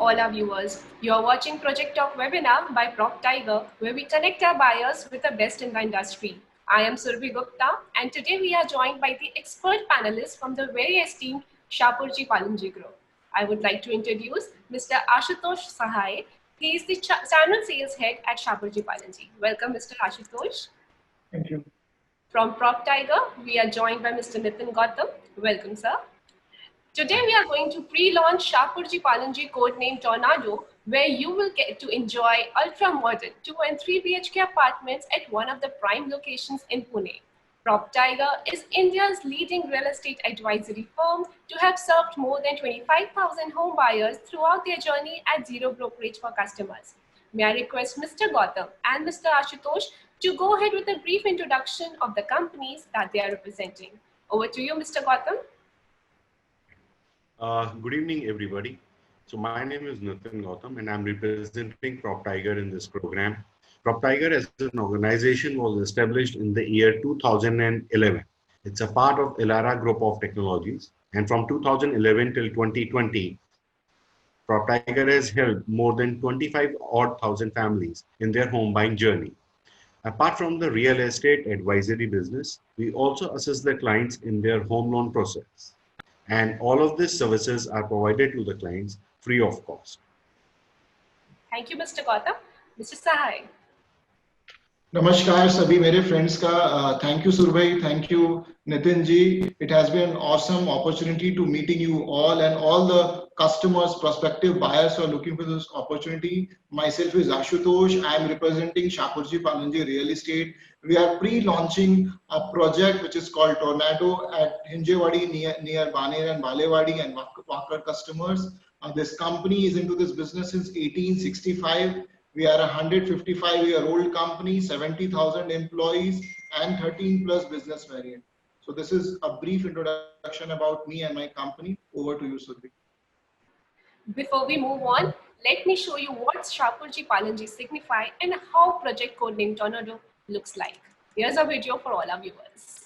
all our viewers. You are watching Project Talk webinar by Prop Tiger, where we connect our buyers with the best in the industry. I am Surbhi Gupta, and today we are joined by the expert panelists from the very esteemed Shapurji Palanji Group. I would like to introduce Mr. Ashutosh Sahai. He is the channel sales head at Shapurji Palanji. Welcome, Mr. Ashutosh. Thank you. From Prop Tiger, we are joined by Mr. Nitin Gautam. Welcome, sir. Today we are going to pre-launch Shapurji Palanji codename Tornado, where you will get to enjoy ultra-modern 2 and 3 BHK apartments at one of the prime locations in Pune. Prop Tiger is India's leading real estate advisory firm to have served more than 25,000 home buyers throughout their journey at zero brokerage for customers. May I request Mr. Gautam and Mr. Ashutosh to go ahead with a brief introduction of the companies that they are representing. Over to you, Mr. Gautam. Good evening, everybody. So my name is Nitin Gautam, and I'm representing Prop Tiger in this program. Prop Tiger as an organization was established in the year 2011. It's a part of Elara Group of Technologies, and from 2011 till 2020, Prop Tiger has helped more than 25,000 families in their home buying journey. Apart from the real estate advisory business, we also assist the clients in their home loan process. And all of these services are provided to the clients free of cost. Thank you, Mr. Gautam. Mr. Sahai. Namaskar, sabhi mere friends ka. Thank you, Surbhi. Thank you, Nitin ji. It has been an awesome opportunity to meeting you all and all the customers, prospective buyers who are looking for this opportunity. Myself is Ashutosh. I am representing Shapurji Palanji Real Estate. We are pre-launching a project which is called Tornado at Hinjewadi near Baner and Balewadi and Wakar customers. This company is into this business since 1865. We are a 155-year-old company, 70,000 employees and 13 plus business variant. So this is a brief introduction about me and my company. Over to you, Surbhi. Before we move on, let me show you what Shapurji Palanji signify and how project codename Tornado looks like. Here's a video for all our viewers.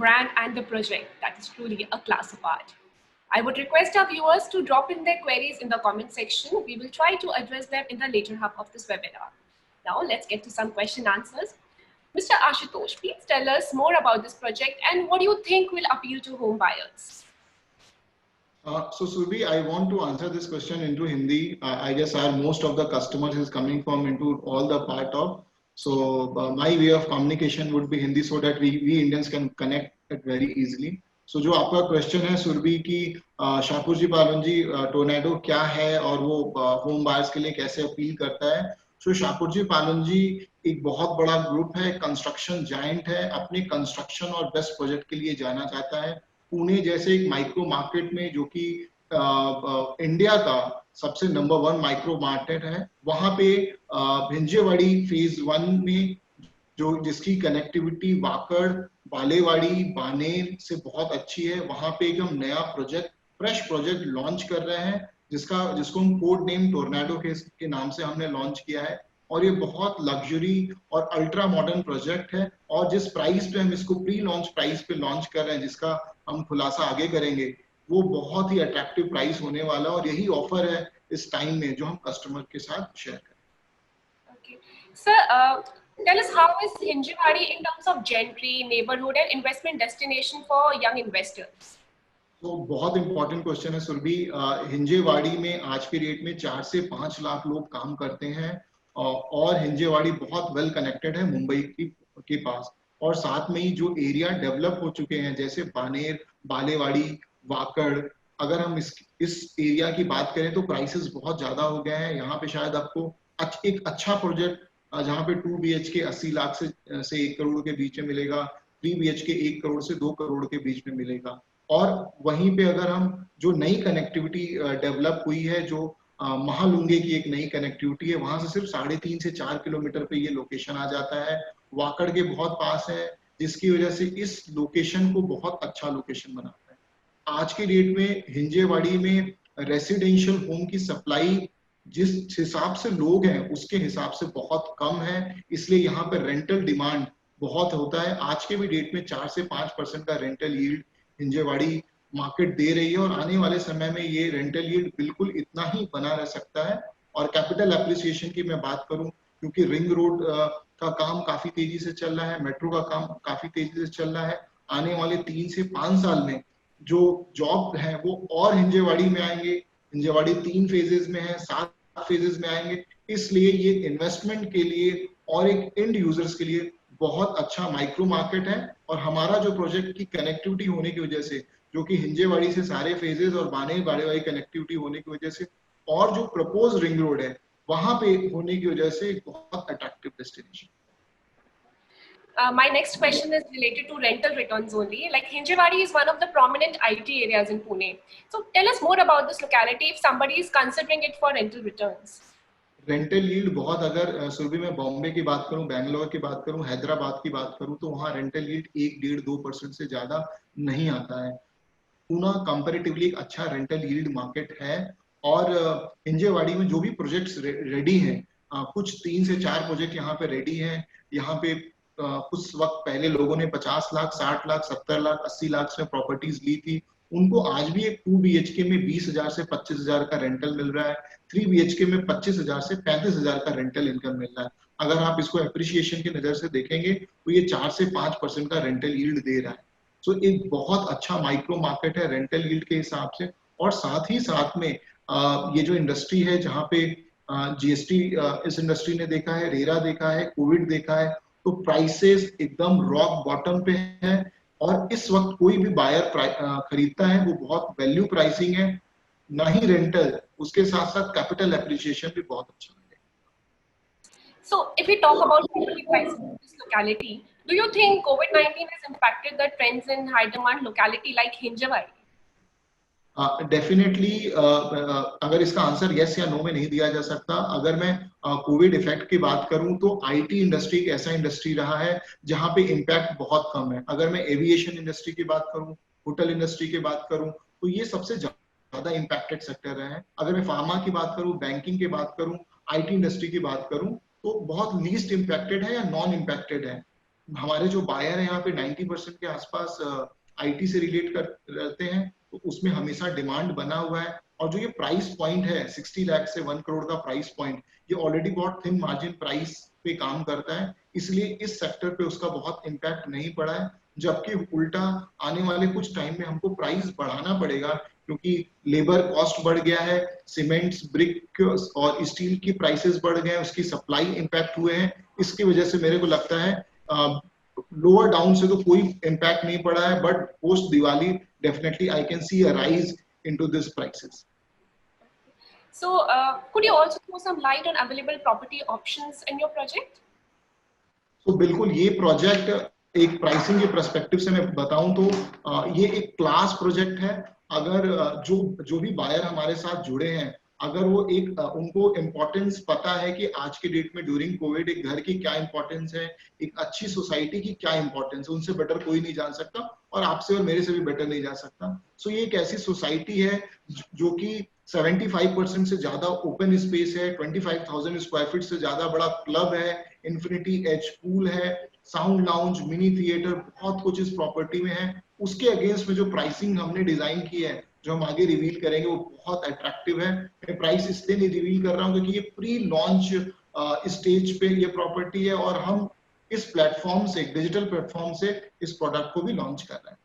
brand and the project. That is truly a class apart. I would request our viewers to drop in their queries in the comment section. We will try to address them in the later half of this webinar. Now let's get to some question answers. Mr. Ashutosh, please tell us more about this project and what do you think will appeal to home buyers? So Surbhi, I want to answer this question into Hindi. I guess our most of the customers is coming from into all the part of. So my way of communication would be Hindi so that we Indians can connect it very easily. So जो आपका question है सुरभि की शाहपुर जी पालन जी tornado क्या है और वो home buyers के लिए कैसे अपील करता है. सो शाहपुर जी पालन जी एक बहुत बड़ा ग्रुप है, कंस्ट्रक्शन जायंट है, अपने कंस्ट्रक्शन और बेस्ट प्रोजेक्ट के लिए जाना चाहता है. पुणे जैसे एक माइक्रो मार्केट में जो कि इंडिया का सबसे नंबर 1 माइक्रो मार्केट है, वहां पे भिंजेवाड़ी फेज 1 में जो जिसकी कनेक्टिविटी वाकड़, बालेवाड़ी, बानेर से बहुत अच्छी है, वहां पे एक हम नया प्रोजेक्ट, फ्रेश प्रोजेक्ट लॉन्च कर रहे हैं जिसको हम कोड नेम टोर्नेडो के नाम से हमने लॉन्च किया है. और ये बहुत लग्जरी और अल्ट्रा मॉडर्न प्रोजेक्ट है और जिस प्राइस पे हम इसको प्री लॉन्च प्राइस पे लॉन्च कर रहे हैं, जिसका हम खुलासा आगे करेंगे, वो बहुत ही अट्रैक्टिव प्राइस होने वाला है और यही ऑफर है इस टाइम में जो हम कस्टमर के साथ शेयर करें. Okay. Sir, tell us how is Hinjewadi in terms of gentry, neighborhood and investment destination for young investors? तो बहुत इंपॉर्टेंट क्वेश्चन है सुरभि. हिंजेवाड़ी में आज के डेट में 4 से 5 लाख लोग काम करते हैं और हिंजेवाड़ी बहुत वेल कनेक्टेड है मुंबई के पास. और साथ में ही जो एरिया डेवलप हो चुके हैं जैसे बानेर, बालेवाड़ी, वाकड़, अगर हम इस एरिया की बात करें तो प्राइसेस बहुत ज्यादा हो गए हैं. यहाँ पे शायद आपको एक अच्छा प्रोजेक्ट जहाँ पे 2 BHK 80 लाख से 1 करोड़ के बीच में मिलेगा, 3 BHK 1 करोड़ से 2 करोड़ के बीच में मिलेगा. और वहीं पे अगर हम जो नई कनेक्टिविटी डेवलप हुई है, जो महालुंगे की एक नई कनेक्टिविटी है, वहां से सिर्फ 3.5 से 4 किलोमीटर पे ये लोकेशन आ जाता है, वाकड़ के बहुत पास है, जिसकी वजह से इस लोकेशन को बहुत अच्छा लोकेशन बनाता है. आज के डेट में हिंजेवाड़ी में रेसिडेंशियल होम की सप्लाई जिस हिसाब से लोग हैं उसके हिसाब से बहुत कम है, इसलिए यहाँ पर रेंटल डिमांड बहुत होता है. आज के भी डेट में 4 से 5% का रेंटल यील्ड हिंजेवाड़ी मार्केट दे रही है और आने वाले समय में ये रेंटल यील्ड बिल्कुल इतना ही बना रह सकता है. और कैपिटल एप्रिसिएशन की मैं बात करूं, क्योंकि रिंग रोड का काम काफी तेजी से चल रहा है, मेट्रो का काम काफी तेजी से चल रहा है, आने वाले 3 से 5 साल में जो जॉब है वो और हिंजेवाड़ी में आएंगे. हिंजेवाड़ी 3 फेजेस में है, 7 फेजेस में आएंगे, इसलिए ये इन्वेस्टमेंट के लिए और एक एंड यूजर्स के लिए बहुत अच्छा माइक्रो मार्केट है. और हमारा जो प्रोजेक्ट की कनेक्टिविटी होने की वजह से, जो कि हिंजेवाड़ी से सारे फेजेस और बानेर बालेवाड़ी कनेक्टिविटी होने की वजह से, और जो प्रपोज रिंग रोड है वहां पे होने की वजह से एक बहुत attractive destination. My next question is related to rental returns only. Like Hinjewadi is one of the prominent IT areas in Pune. So tell us more about this locality if somebody is considering it for rental returns. Rental yield बहुत, अगर सुरभि में बॉम्बे की बात करूं, बैंगलोर की बात करूं, हैदराबाद की बात करूं, तो वहां रेंटल यील्ड 1-1.5-2% से ज्यादा नहीं आता है. पूना कंपैरेटिवली एक अच्छा रेंटल यील्ड मार्केट है. और हिंजेवाड़ी में जो भी प्रोजेक्ट्स रेडी हैं, कुछ 3 से 4 प्रोजेक्ट यहाँ पे रेडी हैं. यहाँ पे कुछ वक्त पहले लोगों ने 50 लाख, 60 लाख, 70 लाख, 80 लाख में प्रॉपर्टीज ली थी. उनको आज भी एक 2 BHK में 20,000 से 25,000 का रेंटल मिल रहा है, 3 BHK में 25,000 से 35,000 का रेंटल इनकम मिल रहा है. अगर आप इसको एप्रिसिएशन की नजर से देखेंगे तो ये 4 से 5% का रेंटल यील्ड दे रहा है. सो एक बहुत अच्छा माइक्रो मार्केट है रेंटल यील्ड के हिसाब से. और साथ ही साथ में ये जो इंडस्ट्री है जहाँ पे GST इस इंडस्ट्री ने देखा है, रेरा देखा है, कोविड देखा है, तो प्राइसेस एकदम रॉक बॉटम पे है. और इस वक्त कोई भी बायर खरीदता है वो बहुत वैल्यू प्राइसिंग है, ना ही रेंटल, उसके साथ साथ कैपिटल एप्रिसिएशन भी बहुत अच्छा है. So if we talk about property prices in this locality, do you think COVID-19 has impacted the trends in high demand locality like Hinjewadi? Definitely अगर इसका आंसर यस या नो में नहीं दिया जा सकता. अगर मैं कोविड इफेक्ट की बात करूं तो आईटी इंडस्ट्री एक ऐसा इंडस्ट्री रहा है जहां पे इम्पैक्ट बहुत कम है. अगर मैं एविएशन इंडस्ट्री की बात करूं, होटल इंडस्ट्री की बात करूं, तो ये सबसे ज्यादा इम्पैक्टेड सेक्टर रहे हैं. अगर मैं फार्मा की बात करूं, बैंकिंग की बात करूं, आईटी इंडस्ट्री की बात करूं, तो बहुत लीस्ट इम्पैक्टेड है या नॉन इम्पैक्टेड है. हमारे जो बायर है यहाँ पे 90% के आसपास आईटी से रिलेट कर रहते हैं, तो उसमें हमेशा डिमांड बना हुआ है। और जो ये प्राइस पॉइंट है 60 लाख से 1 करोड़ का प्राइस पॉइंट, ये ऑलरेडी बहुत थिन मार्जिन प्राइस पे काम करता है, इसलिए इस सेक्टर पे उसका बहुत इम्पैक्ट नहीं पड़ा है। जबकि उल्टा आने वाले कुछ टाइम में हमको प्राइस बढ़ाना पड़ेगा, क्योंकि लेबर कॉस्ट बढ़ गया है, सीमेंट्स, ब्रिक और स्टील की प्राइसेस बढ़ गए हैं, उसकी सप्लाई इम्पैक्ट हुए हैं। इसकी वजह से मेरे को लगता है लोअर डाउन से तो कोई इम्पैक्ट नहीं पड़ा है, but post Diwali definitely I can C a rise into this prices. So, could you also throw some light on available property options in your project? तो बिल्कुल, ये प्रोजेक्ट एक प्राइसिंग के पर्सपेक्टिव से मैं बताऊं तो ये एक क्लास प्रोजेक्ट है। अगर जो भी बायर हमारे साथ जुड़े हैं, अगर वो एक उनको इम्पोर्टेंस पता है कि आज के डेट में ड्यूरिंग कोविड एक घर की क्या इंपॉर्टेंस है, एक अच्छी सोसाइटी की क्या इंपॉर्टेंस है, उनसे बेटर कोई नहीं जान सकता, और आपसे और मेरे से भी बेटर नहीं जा सकता। सो ये एक ऐसी सोसाइटी है जो कि 75% से ज्यादा ओपन स्पेस है, 25,000 स्क्वायर फीट से ज्यादा बड़ा क्लब है, इन्फिनिटी एच पूल है, साउंड लाउंज, मिनी थिएटर, बहुत कुछ इस प्रॉपर्टी में है। उसके अगेंस्ट में जो प्राइसिंग हमने डिजाइन की है, जो हम आगे रिवील करेंगे, वो बहुत अट्रैक्टिव है। मैं प्राइस इसलिए नहीं रिवील कर रहा हूँ क्योंकि ये प्री लॉन्च स्टेज पे ये प्रॉपर्टी है, और हम इस प्लेटफॉर्म से, डिजिटल प्लेटफॉर्म से इस प्रोडक्ट को भी लॉन्च कर रहे हैं।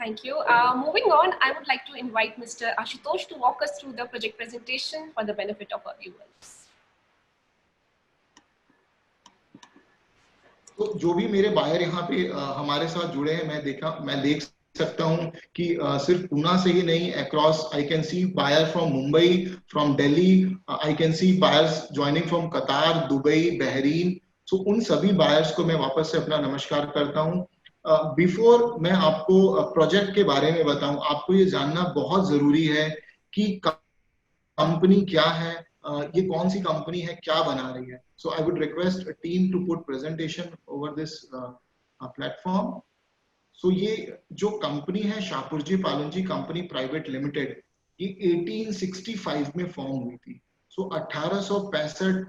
Thank you. Moving on, I would like to invite Mr. Ashutosh to walk us through the project presentation for the benefit of our viewers. तो जो भी मेरे बायर यहाँ पे हमारे साथ जुड़े हैं, मैं देख सकता हूँ कि सिर्फ पूना से ही नहीं, across I can see buyer from Mumbai, from Delhi, I can see buyers joining from Qatar, Dubai, Bahrain. So उन सभी बायर्स को मैं वापस से अपना नमस्कार करता हूँ। बिफोर मैं आपको प्रोजेक्ट के बारे में बताऊं, आपको ये जानना बहुत जरूरी है कि कंपनी क्या है, ये कौन सी कंपनी है, क्या बना रही है। So I would request team to put presentation over this platform. So ये जो कंपनी है, Shapoorji Pallonji company private limited, ये 1865 में फॉर्म हुई थी। सो 1865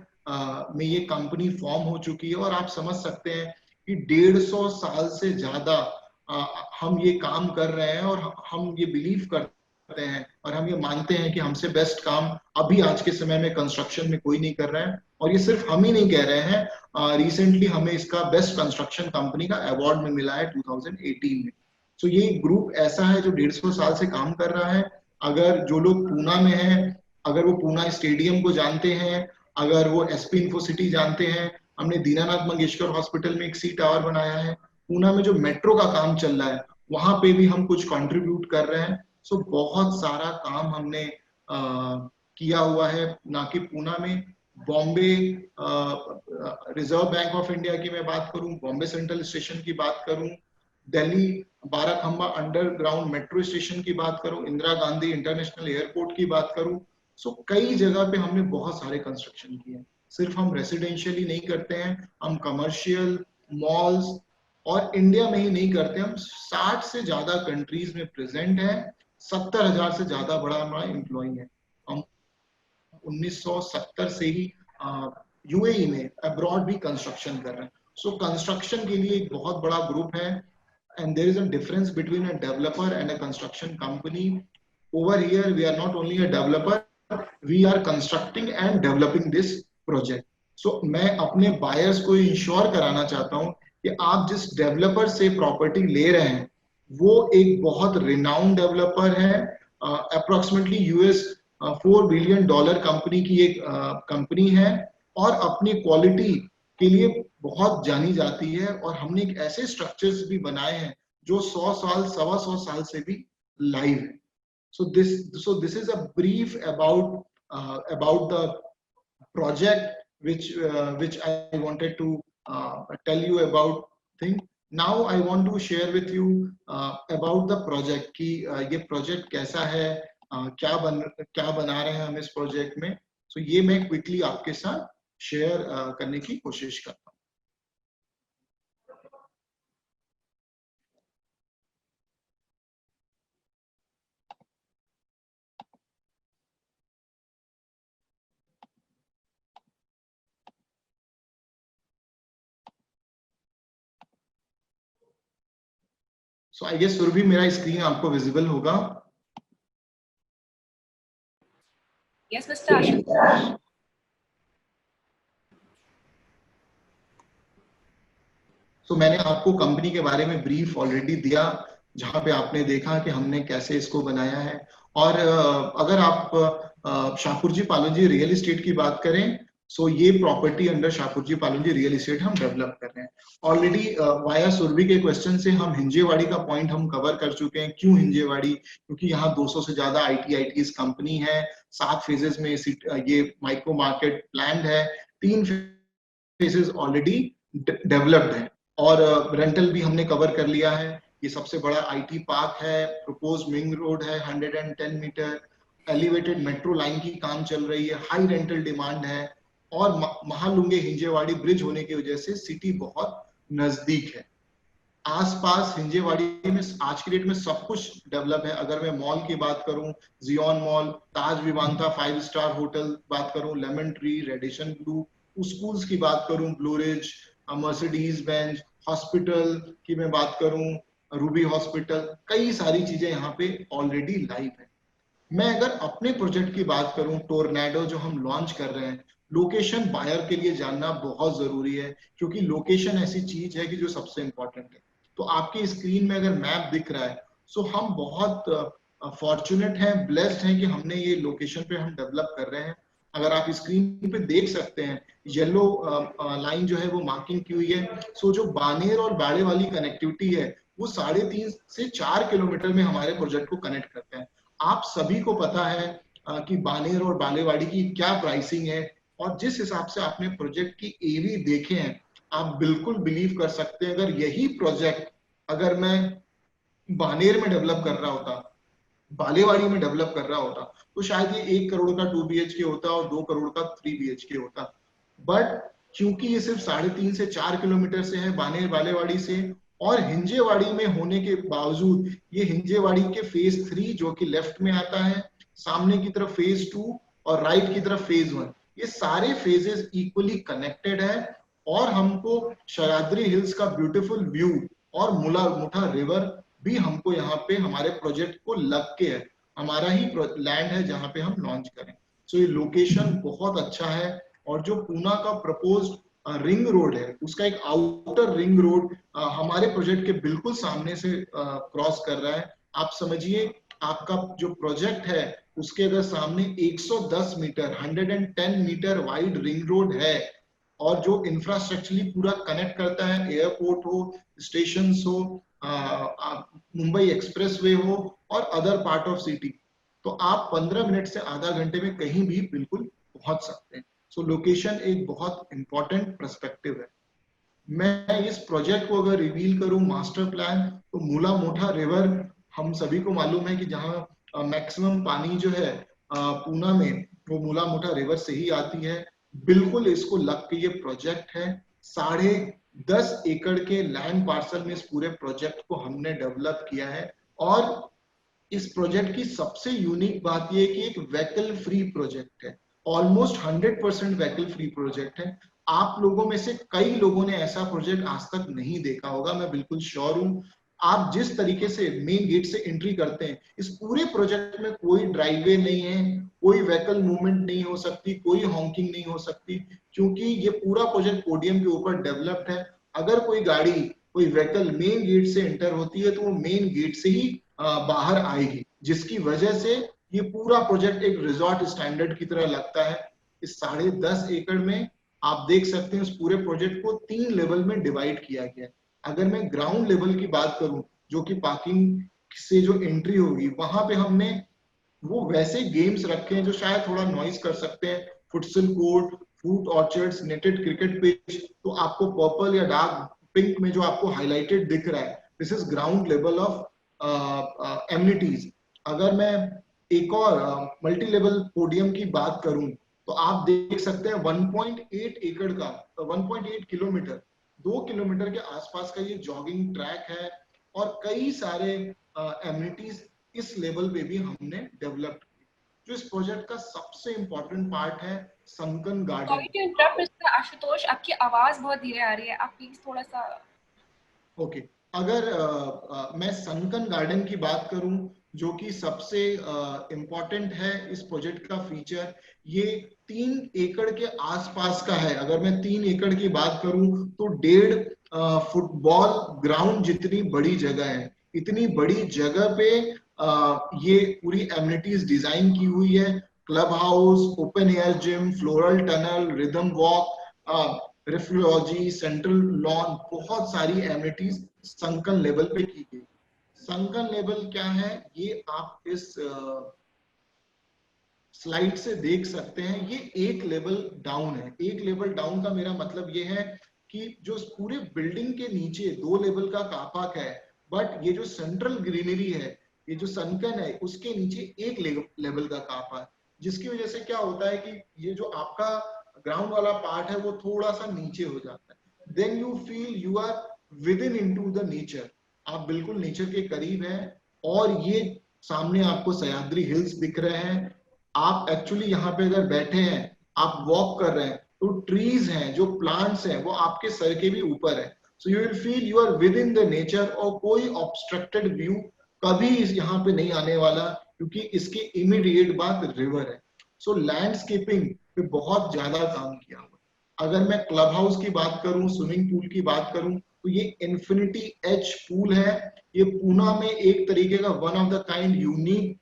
में ये कंपनी फॉर्म हो चुकी है, और आप समझ सकते हैं कि 150 साल से ज्यादा हम ये काम कर रहे हैं, और हम ये बिलीव करते हैं और हम ये मानते हैं कि हमसे बेस्ट काम अभी आज के समय में कंस्ट्रक्शन में कोई नहीं कर रहा है। और ये सिर्फ हम ही नहीं कह रहे हैं, रिसेंटली हमें इसका बेस्ट कंस्ट्रक्शन कंपनी का अवार्ड में मिला है 2018 में। सो ये ग्रुप ऐसा है जो 150 साल से काम कर रहा है। अगर जो लोग पूना में हैं, अगर वो पूना स्टेडियम को जानते हैं, अगर वो एसपी इन्फो सिटी जानते हैं, हमने दीनानाथ मंगेशकर हॉस्पिटल में एक सी टावर बनाया है, पूना में जो मेट्रो का काम चल रहा है वहां पे भी हम कुछ कंट्रीब्यूट कर रहे हैं। सो बहुत सारा काम हमने किया हुआ है, ना कि पूना में, Bombay reserve bank of India की मैं बात करूं, बॉम्बे सेंट्रल स्टेशन की बात करूं, दिल्ली 12 खंबा अंडरग्राउंड मेट्रो स्टेशन की बात करूं, इंदिरा गांधी इंटरनेशनल एयरपोर्ट की बात करूं। सो कई जगह पे हमने बहुत सारे कंस्ट्रक्शन किए हैं। सिर्फ हम रेसिडेंशियल ही नहीं करते हैं, हम कमर्शियल, मॉल्स, और इंडिया में ही नहीं करते, हम 60 से ज्यादा कंट्रीज में प्रेजेंट है। 70,000 से ज्यादा बड़ा हमारा एम्प्लॉय है। हम 1970 से ही यूएई में अब्रॉड भी कंस्ट्रक्शन कर रहे हैं। सो कंस्ट्रक्शन के लिए एक बहुत बड़ा ग्रुप है, and there is a difference between a developer and a construction company. Over here we are not only a developer, we are constructing and developing this project. So मैं अपने buyers को ensure कराना चाहता हूं कि आप जिस डेवलपर से प्रॉपर्टी ले रहे हैं वो एक बहुत रिनाउंड डेवलपर है, अप्रोक्सीमेटली यूएस $4 बिलियन कंपनी की एक कंपनी है, और अपनी क्वालिटी के लिए बहुत जानी जाती है। और हमने एक ऐसे स्ट्रक्चर्स भी बनाए हैं जो 100 साल, 125 साल से भी लाइव है। So this is a brief about the project which I wanted to tell you about thing. Now I want to share with you about the project कि ये प्रोजेक्ट कैसा है, क्या बना रहे हैं हम इस प्रोजेक्ट में। So ये मैं क्विकली आपके साथ शेयर करने की कोशिश करता हूँ। सो आई गेस सुरभि मेरा स्क्रीन आपको विजिबल होगा। Yes, Mr. Ashutosh. सो मैंने आपको कंपनी के बारे में ब्रीफ ऑलरेडी दिया, जहां पे आपने देखा कि हमने कैसे इसको बनाया है। और अगर आप शाहपुर जी पालन जी रियल एस्टेट की बात करें, सो ये प्रॉपर्टी अंडर शाहपुर जी पालन जी रियल एस्टेट हम डेवलप कर रहे हैं ऑलरेडी। वाया सुरभि के क्वेश्चन से हम हिंजेवाड़ी का पॉइंट हम कवर कर चुके हैं। क्यों हिंजेवाड़ी? क्योंकि यहाँ 200 से ज्यादा आईटीज कंपनी है, 7 फेजेस में ये माइक्रो मार्केट प्लान है, 3 फेजेस ऑलरेडी डेवलप्ड है, और रेंटल भी हमने कवर कर लिया है। ये सबसे बड़ा आईटी पार्क है, प्रपोज मिंग रोड है, 110 मीटर एलिवेटेड मेट्रो लाइन की काम चल रही है, हाई रेंटल डिमांड है, और महालुंगे हिंजेवाड़ी ब्रिज होने की वजह से सिटी बहुत नजदीक है। आसपास हिंजेवाड़ी में आज की डेट में सब कुछ डेवलप है। अगर मैं मॉल की बात करूं, जियोन मॉल, ताज विवांता 5 स्टार होटल बात करूं, lemon tree, Radisson blue, schools की बात करूं, ब्लूरिज, मर्सिडीज बेंज, हॉस्पिटल की मैं बात करूं, रूबी हॉस्पिटल, कई सारी चीजें यहाँ पे ऑलरेडी लाइव है। मैं अगर अपने प्रोजेक्ट की बात करूं, टोर्नेडो जो हम लॉन्च कर रहे हैं, लोकेशन बायर के लिए जानना बहुत जरूरी है, क्योंकि लोकेशन ऐसी चीज है कि जो सबसे इंपॉर्टेंट है। तो आपकी स्क्रीन में अगर मैप दिख रहा है, सो हम बहुत फॉर्चुनेट हैं, ब्लेस्ड हैं कि हमने ये लोकेशन पे हम डेवलप कर रहे हैं। अगर आप स्क्रीन पे देख सकते हैं, येलो लाइन जो है वो मार्किंग की हुई है। सो जो बानेर और बाड़े वाली कनेक्टिविटी है, वो 3.5 से 4 किलोमीटर में हमारे प्रोजेक्ट को कनेक्ट करते हैं। आप सभी को पता है कि बानेर और बालेवाड़ी की क्या प्राइसिंग है, और जिस हिसाब से आपने प्रोजेक्ट की एवी देखे हैं, आप बिल्कुल बिलीव कर सकते हैं अगर यही प्रोजेक्ट अगर मैं बानेर में डेवलप कर रहा होता, बालेवाड़ी में डेवलप कर रहा होता, तो शायद ये 1 करोड़ का 2 BHK होता और 2 करोड़ का 3 BHK होता। बट क्योंकि ये सिर्फ 3.5 से 4 किलोमीटर से है बानेर बालेवाड़ी से, और हिंजेवाड़ी में होने के बावजूद ये हिंजेवाड़ी के फेज 3 जो कि लेफ्ट में आता है, सामने की तरफ फेज 2 और राइट की तरफ फेज 1, ये सारे फेजेस इक्वली कनेक्टेड है, और हमको सह्याद्री हिल्स का ब्यूटीफुल व्यू और मुला मुठा रिवर भी हमको यहाँ पे हमारे प्रोजेक्ट को लग के है, हमारा ही लैंड है जहाँ पे हम लॉन्च करें। सो ये लोकेशन बहुत अच्छा है। और जो पूना का प्रपोज्ड रिंग रोड है, उसका एक आउटर रिंग रोड हमारे प्रोजेक्ट के बिल्कुल सामने से क्रॉस कर रहा है। आप समझिए, आपका जो प्रोजेक्ट है उसके अगर सामने 110 metre 110 metre wide ring road है, और जो इंफ्रास्ट्रक्चरली पूरा कनेक्ट करता है, एयरपोर्ट हो, स्टेशन हो, मुंबई एक्सप्रेसवे हो और अदर पार्ट ऑफ सिटी, तो आप 15 मिनट से आधा घंटे में कहीं भी बिल्कुल पहुंच सकते हैं। सो लोकेशन एक बहुत इंपॉर्टेंट पर्सपेक्टिव है। मैं इस प्रोजेक्ट को अगर रिवील करूं मास्टर प्लान, तो मूला मोठा रिवर हम सभी को मालूम है कि जहां मैक्सिमम पानी जो है पूना में, वो मूला मोठा रिवर से ही आती है। बिल्कुल इसको लग के ये प्रोजेक्ट है। 10.5 एकड़ के लैंड पार्सल में इस पूरे प्रोजेक्ट को हमने डेवलप किया है। और इस प्रोजेक्ट की सबसे यूनिक बात यह है कि एक व्हीकल फ्री प्रोजेक्ट है, ऑलमोस्ट 100% व्हीकल फ्री प्रोजेक्ट है। आप लोगों में से कई लोगों ने ऐसा प्रोजेक्ट आज तक नहीं देखा होगा, मैं बिल्कुल श्योर हूं। आप जिस तरीके से मेन गेट से एंट्री करते हैं, इस पूरे प्रोजेक्ट में कोई ड्राइववे नहीं है, कोई व्हीकल मूवमेंट नहीं हो सकती, कोई हॉकिंग नहीं हो सकती, क्योंकि ये पूरा प्रोजेक्ट पोडियम के ऊपर डेवलप्ड है। अगर कोई गाड़ी, कोई व्हीकल मेन गेट से एंटर होती है, तो वो मेन गेट से ही बाहर आएगी, जिसकी वजह से ये पूरा प्रोजेक्ट एक रिजॉर्ट स्टैंडर्ड की तरह लगता है। इस 10.5 एकड़ में आप देख सकते हैं उस पूरे प्रोजेक्ट को 3 लेवल में डिवाइड किया गया है। अगर मैं ग्राउंड लेवल की बात करूं, जो कि पार्किंग से जो एंट्री होगी, वहां पे हमने वो वैसे गेम्स रखे हैं जो शायद थोड़ा नॉइज कर सकते हैं, futsal court, fruit orchards, netted cricket pitch. तो आपको पर्पल या डार्क पिंक में जो आपको हाईलाइटेड दिख रहा है, this is ground level of amenities. अगर मैं एक और मल्टी लेवल पोडियम की बात करूं, तो आप देख सकते हैं 1.8 एकड़ का 1.8 किलोमीटर 2 किलोमीटर के आसपास का ये जॉगिंग ट्रैक है, और कई सारे एमिनिटीज इस लेवल पे भी हमने डेवलप की। जो इस प्रोजेक्ट का सबसे इंपॉर्टेंट पार्ट है sunken garden. Sorry to interrupt mister Ashutosh, आपकी आवाज बहुत धीरे आ रही है, आप प्लीज थोड़ा सा। ओके, अगर मैं सनकन गार्डन की बात करूं, जो कि सबसे इम्पोर्टेंट है इस प्रोजेक्ट का फीचर, ये 3 एकड़ के आसपास का है। अगर मैं 3 एकड़ की बात करूं तो 1.5 फुटबॉल ग्राउंड जितनी बड़ी जगह है। इतनी बड़ी जगह पे ये पूरी एमिनिटीज डिजाइन की हुई है। Club house, open air gym, floral tunnel, rhythm walk, reflexology, central lawn, बहुत सारी एमिनिटीज संकन लेवल पे की गई। संकन लेवल क्या है ये आप इस स्लाइड से देख सकते हैं। ये एक लेवल डाउन है। एक लेवल डाउन का मेरा मतलब ये है कि जो पूरे बिल्डिंग के नीचे 2 लेवल का कार पार्क है, बट ये जो सेंट्रल ग्रीनरी है, ये जो सनकन है, उसके नीचे एक लेवल का कार पार्क, जिसकी वजह से क्या होता है कि ये जो आपका ग्राउंड वाला पार्ट है वो थोड़ा सा नीचे हो जाता है। Then you feel you are within into the nature. आप बिल्कुल नेचर के करीब हैं। और ये सामने आपको सह्याद्री हिल्स दिख रहे हैं। आप एक्चुअली यहाँ पे अगर बैठे हैं, आप वॉक कर रहे हैं, तो ट्रीज हैं, जो प्लांट्स हैं, वो आपके सर के भी ऊपर है। So you will feel you are within the nature. और कोई ऑब्स्ट्रक्टेड व्यू कभी यहाँ पे नहीं आने वाला, क्योंकि इसके इमीडिएट बाद रिवर है। सो लैंडस्केपिंग पे बहुत ज्यादा काम किया हुआ। अगर मैं क्लब हाउस की बात करूं, स्विमिंग पूल की बात करूं, तो ये इन्फिनिटी एज पूल है। ये पूना में एक तरीके का one of the kind unique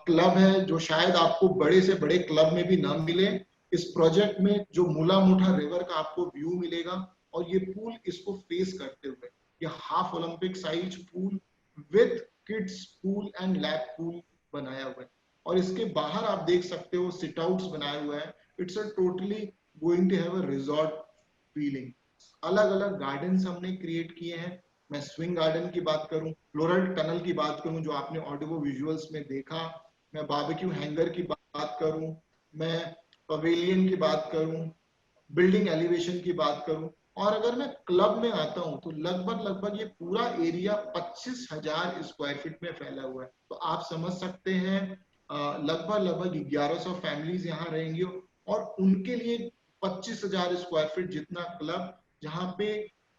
club है, जो शायद आपको बड़े से बड़े क्लब में भी ना मिले। इस प्रोजेक्ट में जो मुला मुठा रिवर का आपको व्यू मिलेगा, और ये पूल इसको फेस करते हुए, ये half Olympic size pool with kids pool and lab pool बनाया हुआ है। और इसके बाहर आप देख सकते हो सिट आउट्स बनाए हुए हैं। It's a totally going to have a resort feeling. अलग अलग गार्डन्स हमने क्रिएट किए हैं। मैं स्विंग गार्डन की बात करूं, फ्लोरल टनल की बात करूं, जो आपने ऑडियो विजुअल्स में देखा, मैं बारबेक्यू हैंगर की बात करूं, मैं पवेलियन की बात करूं, बिल्डिंग एलिवेशन की बात करूं, और अगर मैं क्लब में आता हूं तो लगभग लगभग ये पूरा एरिया 25,000 स्क्वायर फीट में फैला हुआ है। तो आप समझ सकते हैं लगभग लगभग 1100 फैमिलीज यहाँ रहेंगी, और उनके लिए 25,000 स्क्वायर फीट जितना क्लब, जहाँ पे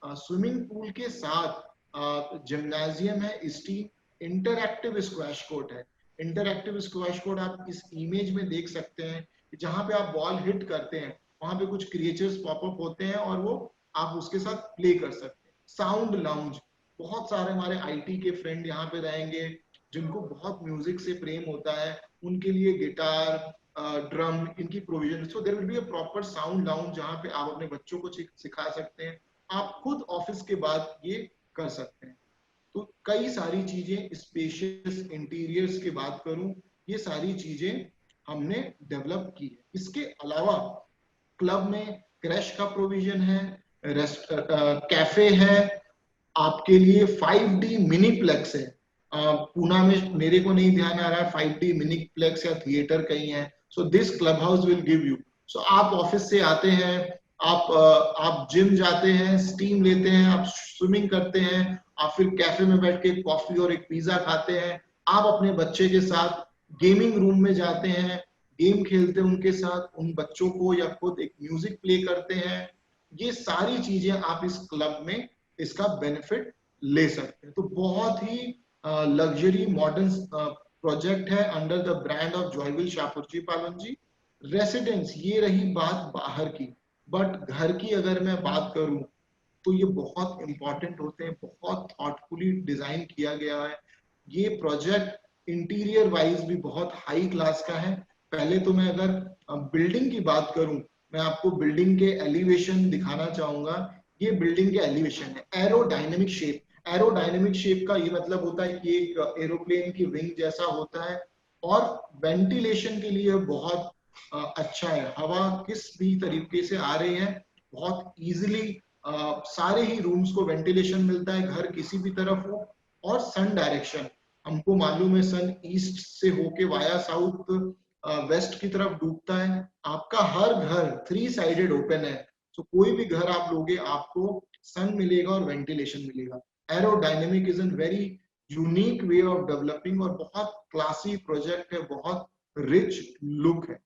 स्विमिंग पूल के साथ जिम्नाजियम है, स्टीम, इंटरएक्टिव स्क्वैश कोर्ट है। इंटरएक्टिव स्क्वैश कोर्ट आप इस इमेज में देख सकते हैं, जहां पे आप बॉल हिट करते हैं, वहां पे कुछ क्रिएचर्स पॉपअप होते हैं और वो आप उसके साथ प्ले कर सकते हैं। साउंड लाउंज, बहुत सारे हमारे आईटी के फ्रेंड यहाँ पे रहेंगे जिनको बहुत म्यूजिक से प्रेम होता है। उनके लिए गिटार, ड्रम, इनकी provision. So there will be a proper sound lounge, जहाँ पे आप अपने बच्चों को सिखा सकते हैं। आप खुद ऑफिस के बाद ये कर सकते हैं। तो कई सारी चीजें, स्पेशियस इंटीरियर्स की बात करूं, ये सारी चीजें हमने डेवलप की है। इसके अलावा क्लब में क्रैश का प्रोविजन है, कैफे है, आपके लिए 5D मिनीप्लेक्स है। पूना में मेरे को नहीं ध्यान आ रहा है 5D मिनीप्लेक्स या थिएटर कहीं है। So this club house will give you. So आप ऑफिस से आते हैं, आप जिम जाते हैं, स्टीम लेते हैं, आप स्विमिंग करते हैं, आप फिर कैफे में बैठ के कॉफी और एक पिज्जा खाते हैं। आप अपने बच्चे के साथ गेमिंग रूम में जाते हैं, गेम खेलते हैं उनके साथ, उन बच्चों को, या खुद एक म्यूजिक प्ले करते हैं। ये सारी चीजें आप इस क्लब में इसका बेनिफिट ले सकते हैं। तो बहुत ही लग्जरी मॉडर्न प्रोजेक्ट है under the brand of Joyville Shapoorji Pallonji. Residence, ये रही बात बाहर की। बट घर की अगर मैं बात करूं तो ये बहुत इंपॉर्टेंट होते हैं, बहुत थॉटफुली डिजाइन किया गया है। ये प्रोजेक्ट इंटीरियर वाइज भी बहुत हाई क्लास का है। पहले तो मैं अगर बिल्डिंग की बात करूं, मैं आपको बिल्डिंग के एलिवेशन दिखाना चाहूंगा। ये बिल्डिंग के एलिवेशन है। एरोडायनेमिक शेप, एरोडायनेमिक शेप का ये मतलब होता है कि एक एरोप्लेन की विंग जैसा होता है, और वेंटिलेशन के लिए बहुत अच्छा है। हवा किस भी तरीके से आ रही है, बहुत इजीली सारे ही रूम्स को वेंटिलेशन मिलता है, घर किसी भी तरफ हो। और सन डायरेक्शन, हमको मालूम है सन ईस्ट से होके वाया साउथ वेस्ट की तरफ डूबता है। आपका हर घर 3 साइडेड ओपन है। तो कोई भी घर आप लोगे, आपको सन मिलेगा और वेंटिलेशन मिलेगा। Aerodynamic is an very unique way of developing, और बहुत क्लासी प्रोजेक्ट है, बहुत रिच लुक है।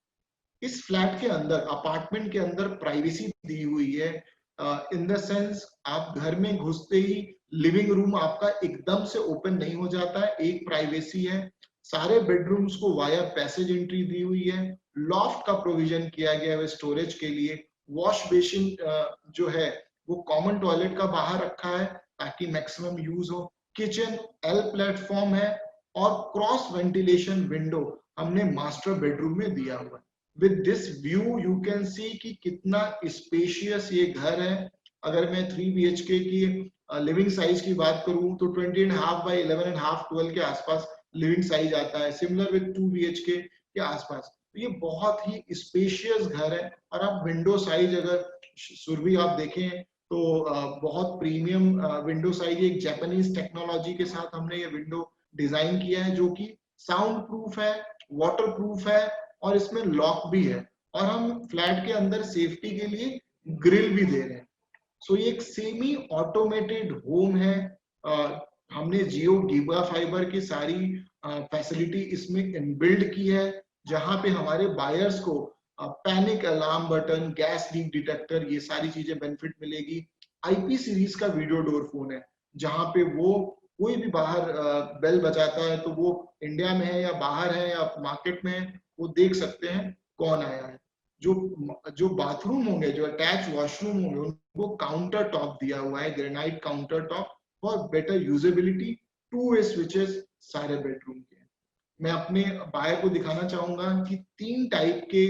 इस फ्लैट के अंदर, अपार्टमेंट के अंदर प्राइवेसी दी हुई है। इन द सेंस, आप घर में घुसते ही लिविंग रूम आपका एकदम से ओपन नहीं हो जाता है, एक प्राइवेसी है। सारे बेडरूम्स को वाया पैसेज एंट्री दी हुई है। लॉफ्ट का प्रोविजन किया गया है स्टोरेज के लिए। वॉश बेसिन जो है वो कॉमन टॉयलेट का बाहर रखा है ताकि मैक्सिमम यूज हो। किचन एल प्लेटफॉर्म है और क्रॉस वेंटिलेशन विंडो हमने मास्टर बेडरूम में दिया हुआ है। With this view you can सी कि कितना स्पेशियस ये घर है। अगर मैं 3 BHK की लिविंग साइज की बात करूं तो 20.5 बाई 11.5 12 के आसपास लिविंग साइज आता है, सिमिलर विद 2 BHK के आसपास। तो ये बहुत ही स्पेशियस घर है। और आप विंडो साइज अगर सुरभि आप देखें तो बहुत प्रीमियम विंडो साइज, एक जापानीज टेक्नोलॉजी के साथ हमने ये विंडो डिजाइन किया है जो कि साउंड प्रूफ है, वाटर प्रूफ है और इसमें लॉक भी है। और हम फ्लैट के अंदर सेफ्टी के लिए ग्रिल भी दे रहे हैं। सो ये एक सेमी ऑटोमेटेड होम है। हमने जियो गीगा फाइबर की सारी फैसिलिटी इसमें इनबिल्ड की है, जहां पे हमारे बायर्स को panic alarm button, gas leak detector, ये सारी चीजें बेनिफिट मिलेगी। IP सीरीज का वीडियो डोर फोन है, जहां पे वो कोई भी बाहर बेल बजाता है तो वो इंडिया में है या बाहर है या मार्केट में है, वो देख सकते हैं कौन आया है। जो बाथरूम होंगे, जो अटैच वॉशरूम होंगे, उनको काउंटर टॉप दिया हुआ है, granite counter top for better usability. Two way switches सारे बेडरूम के। मैं अपने बायर को दिखाना चाहूंगा कि 3 टाइप के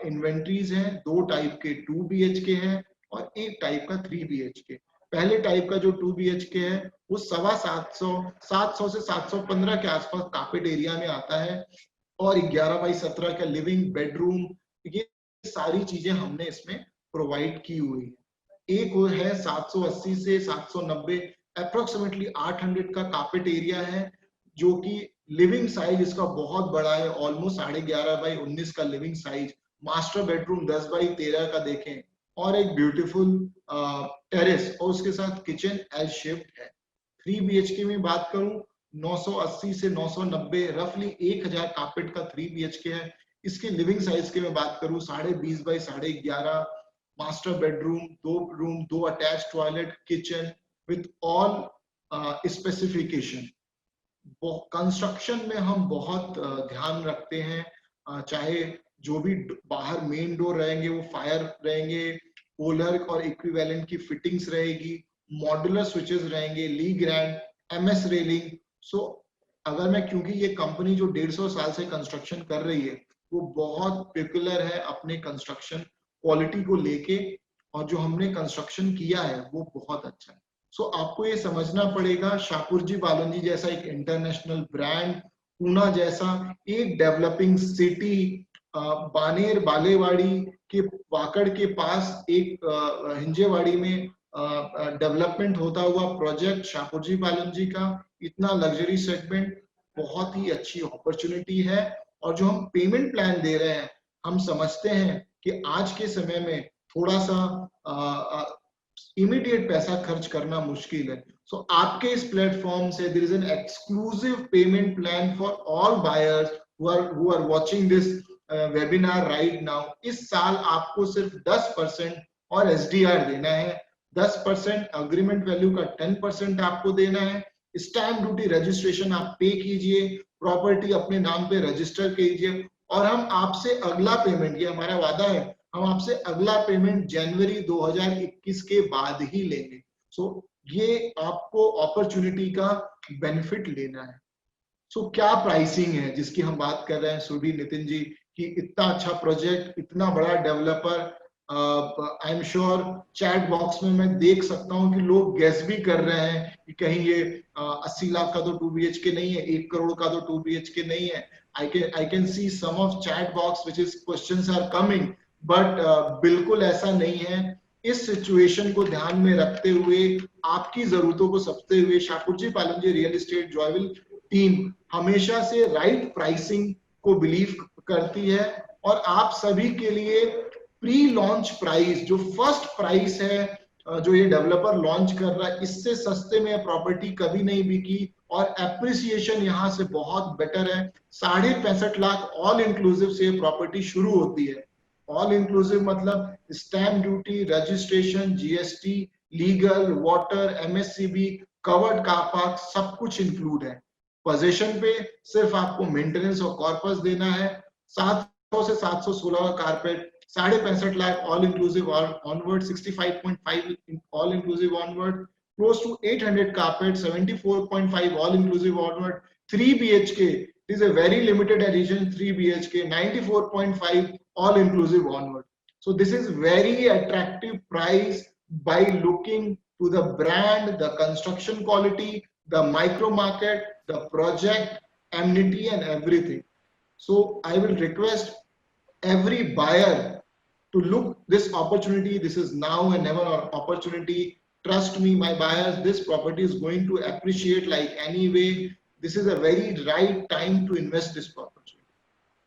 इन्वेंट्रीज हैं। 2 टाइप के 2 BHK हैं और 1 टाइप का 3 BHK। पहले टाइप का जो 2 BHK है वो 750 से 715 के आसपास कार्पेट एरिया में आता है और 11 बाई 17 का लिविंग बेडरूम, ये सारी चीजें हमने इसमें प्रोवाइड की हुई है। एक वो है 780 से 790, अप्रोक्सीमेटली 800 का कार्पेट एरिया है, जो कि लिविंग साइज इसका बहुत बड़ा है, ऑलमोस्ट 11.5 बाई 19 का living size. Master bedroom 10 by 13 का देखें और एक ब्यूटीफुल टेरेस और उसके साथ किचन एल शेप्ड है। 3 BHK में बात करूं 980 से 990, रफली 1000 कार्पेट का 3 BHK है। इसके लिविंग साइज की मैं बात करूं 20.5 by 11.5, master bedroom, 2 room, 2 attach toilet, kitchen with all specification. Construction में हम बहुत ध्यान रखते हैं, चाहे जो भी बाहर मेन डोर रहेंगे वो फायर रहेंगे, पोलर और इक्विवेलेंट की फिटिंग्स रहेगी, मॉड्यूलर स्विचेस रहेंगे, ली ग्रैंड, MS रेलिंग। सो अगर मैं, क्योंकि ये कंपनी जो 150 साल से कंस्ट्रक्शन कर रही है वो बहुत पॉपुलर है अपने कंस्ट्रक्शन क्वालिटी को लेके, और जो हमने कंस्ट्रक्शन किया है वो बहुत अच्छा है। सो आपको ये समझना पड़ेगा, शाहपुरजी पालनजी जैसा एक इंटरनेशनल ब्रांड, पूना जैसा एक डेवलपिंग सिटी, बानेर बालेवाड़ी के वाकड़ के पास एक हिंजेवाड़ी में डेवलपमेंट होता हुआ प्रोजेक्ट शाहपुरजी पालनजी का, इतना लग्जरी सेगमेंट, बहुत ही अच्छी अपॉर्चुनिटी है। और जो हम पेमेंट प्लान दे रहे हैं, हम समझते हैं कि आज के समय में थोड़ा सा इमीडिएट पैसा खर्च करना मुश्किल है। सो आपके इस प्लेटफॉर्म से there is an exclusive payment plan for all buyers who are watching this webinar right now. इस साल आपको सिर्फ 10% और SDR देना है। 10% अग्रीमेंट वैल्यू का 10% आपको देना है। स्टैम्प ड्यूटी रजिस्ट्रेशन आप पे कीजिए, प्रॉपर्टी अपने नाम पे रजिस्टर कीजिए, और हम आपसे अगला पेमेंट, ये हमारा वादा है, हम आपसे अगला पेमेंट जनवरी 2021 के बाद ही लेंगे। सो ये आपको अपॉर्चुनिटी का बेनिफिट लेना है। सो क्या प्राइसिंग है जिसकी हम बात कर रहे हैं सुरभि, नितिन जी, कि इतना अच्छा प्रोजेक्ट, इतना बड़ा developer. I am sure chat box में मैं देख सकता हूं कि लोग गेस भी कर रहे हैं कि कहीं ये 80 लाख का तो 2 BHK नहीं है, 1 करोड़ का तो 2 BHK नहीं है। I can see some of chat box which is questions are coming, but बिल्कुल ऐसा नहीं है। इस सिचुएशन को ध्यान में रखते हुए, आपकी जरूरतों को समझते हुए, Shapoorji Pallonji real estate Joyville team हमेशा से राइट प्राइसिंग को बिलीव करती है, और आप सभी के लिए प्री लॉन्च प्राइस, जो फर्स्ट प्राइस है जो ये डेवलपर लॉन्च कर रहा है, इससे सस्ते में प्रॉपर्टी कभी नहीं बिकी, और एप्रिसिएशन यहाँ से बहुत बेटर है। 65.5 लाख ऑल इंक्लूसिव से प्रॉपर्टी शुरू होती है। ऑल इंक्लूसिव मतलब stamp duty, registration, GST, legal, water, MSCB, covered car park, सब कुछ इंक्लूड है। पोजीशन पे सिर्फ आपको मेंटेनेंस और कॉर्पस देना है। 700 से 716 का carpet, 65.5 lakh all inclusive onward, 65.5 all inclusive onward, close to 800 carpet, 74.5 all inclusive onward, 3 BHK. It is a very limited edition 3 BHK, 94.5 all inclusive onward. So this is very attractive price by looking to the brand, the construction quality, the micro market, the project, amenity and everything. So I will request every buyer to look this opportunity. This is now and never opportunity. Trust me, my buyers, this property is going to appreciate like anyway. This is a very right time to invest this property.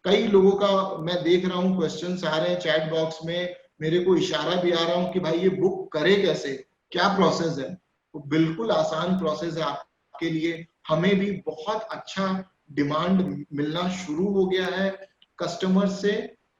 कई लोगों का मैं देख रहा हूँ questions आ रहे हैं chat box में, मेरे को इशारा भी आ रहा हूँ कि भाई ये बुक करे कैसे, क्या प्रोसेस है। तो बिल्कुल आसान प्रोसेस है आपके लिए। हमें भी बहुत अच्छा डिमांड मिलना शुरू हो गया है कस्टमर से।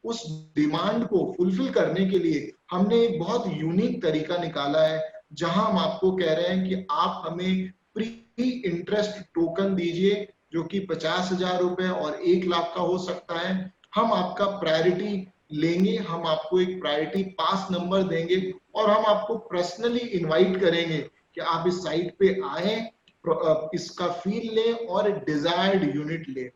उस डिमांड को फुलफिल करने के लिए हमने एक बहुत यूनिक तरीका निकाला है, जहां हम आपको कह रहे हैं कि आप हमें प्री इंटरेस्ट टोकन दीजिए जो कि 50,000 रुपए और 1 लाख का हो सकता है। हम आपका प्रायोरिटी लेंगे, हम आपको एक प्रायोरिटी पास नंबर देंगे और हम आपको पर्सनली इनवाइट करेंगे कि आप इस साइट पे आए, इसका फील लें और डिजायर्ड यूनिट लें।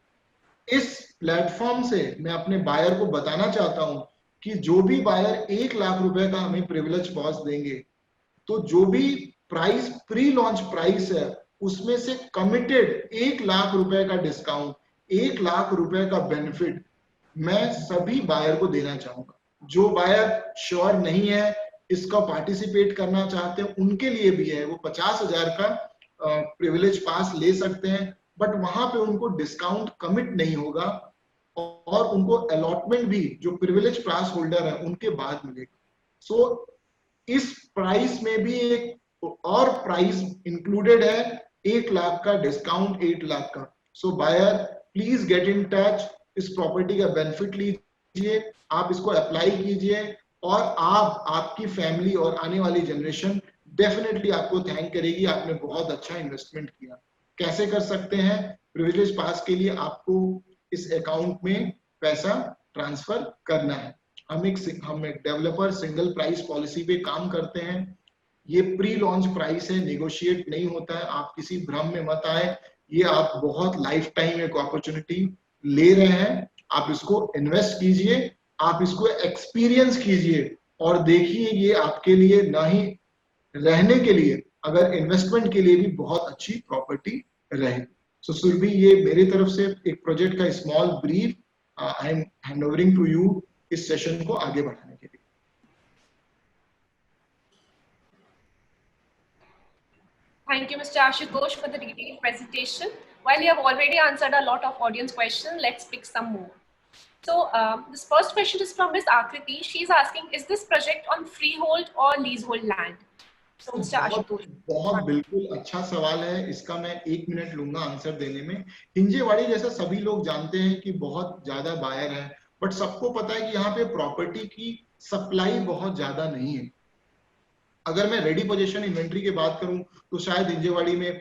इस प्लेटफॉर्म से मैं अपने बायर को बताना चाहता हूं कि जो भी बायर 1 लाख रुपए का हमें प्रिविलेज पॉज देंगे, तो जो भी प्राइस प्री लॉन्च प्राइस है उसमें से कमिटेड 1 लाख रुपए का डिस्काउंट, 1 लाख रुपए का बेनिफिट मैं सभी बायर को देना चाहूंगा। जो बायर श्योर नहीं है, इसका पार्टिसिपेट करना चाहते हैं, उनके लिए भी है, वो 50,000 का प्रिविलेज पास ले सकते हैं, बट वहां पे उनको डिस्काउंट कमिट नहीं होगा और उनको अलॉटमेंट भी जो प्रिविलेज पास होल्डर है उनके बाद मिलेगा। सो इस प्राइस में भी एक और प्राइस इंक्लूडेड है, 1 लाख का डिस्काउंट, 8 लाख का। So buyer please get in touch, इस प्रॉपर्टी का बेनिफिट लीजिए, आप इसको अप्लाई कीजिए और आप, आपकी फैमिली और आने वाली जनरेशन डेफिनेटली आपको थैंक करेगी, आपने बहुत अच्छा इन्वेस्टमेंट किया। कैसे कर सकते हैं? प्रिविलेज पास के लिए आपको इस अकाउंट में पैसा ट्रांसफर करना है। हम एक डेवलपर सिंगल प्राइस पॉलिसी पे काम करते हैं। ये प्री लॉन्च प्राइस है, नेगोशिएट नहीं होता है, आप किसी भ्रम में मत आए। ये आप बहुत लाइफ टाइम एक अपॉर्चुनिटी ले रहे हैं, आप इसको इन्वेस्ट कीजिए, आप इसको एक्सपीरियंस कीजिए और देखिए ये आपके लिए ना ही रहने के लिए, अगर इन्वेस्टमेंट के लिए भी बहुत अच्छी प्रॉपर्टी रहे। सो सुरभि, ये मेरी तरफ से एक प्रोजेक्ट का small brief, I am hand overing to you इस सेशन को आगे बढ़ाने के लिए। Thank you, Mr. Ashutosh, for the detailed presentation. While you have already answered a lot of audience questions, let's pick some more. So this first question is from Ms. Akriti. She's asking, is this project on freehold or leasehold land? So Mr. Ashutosh. बहुत बिल्कुल अच्छा सवाल है, इसका मैं 1 minute लूंगा answer देने में। हिंजेवाड़ी जैसा सभी लोग जानते हैं कि बहुत ज्यादा बायर है, बट सबको पता है कि यहाँ पे प्रॉपर्टी की सप्लाई बहुत ज्यादा नहीं है। अगर मैं रेडी पोजीशन इन्वेंट्री की बात करूं तो शायद हिंजेवाड़ी में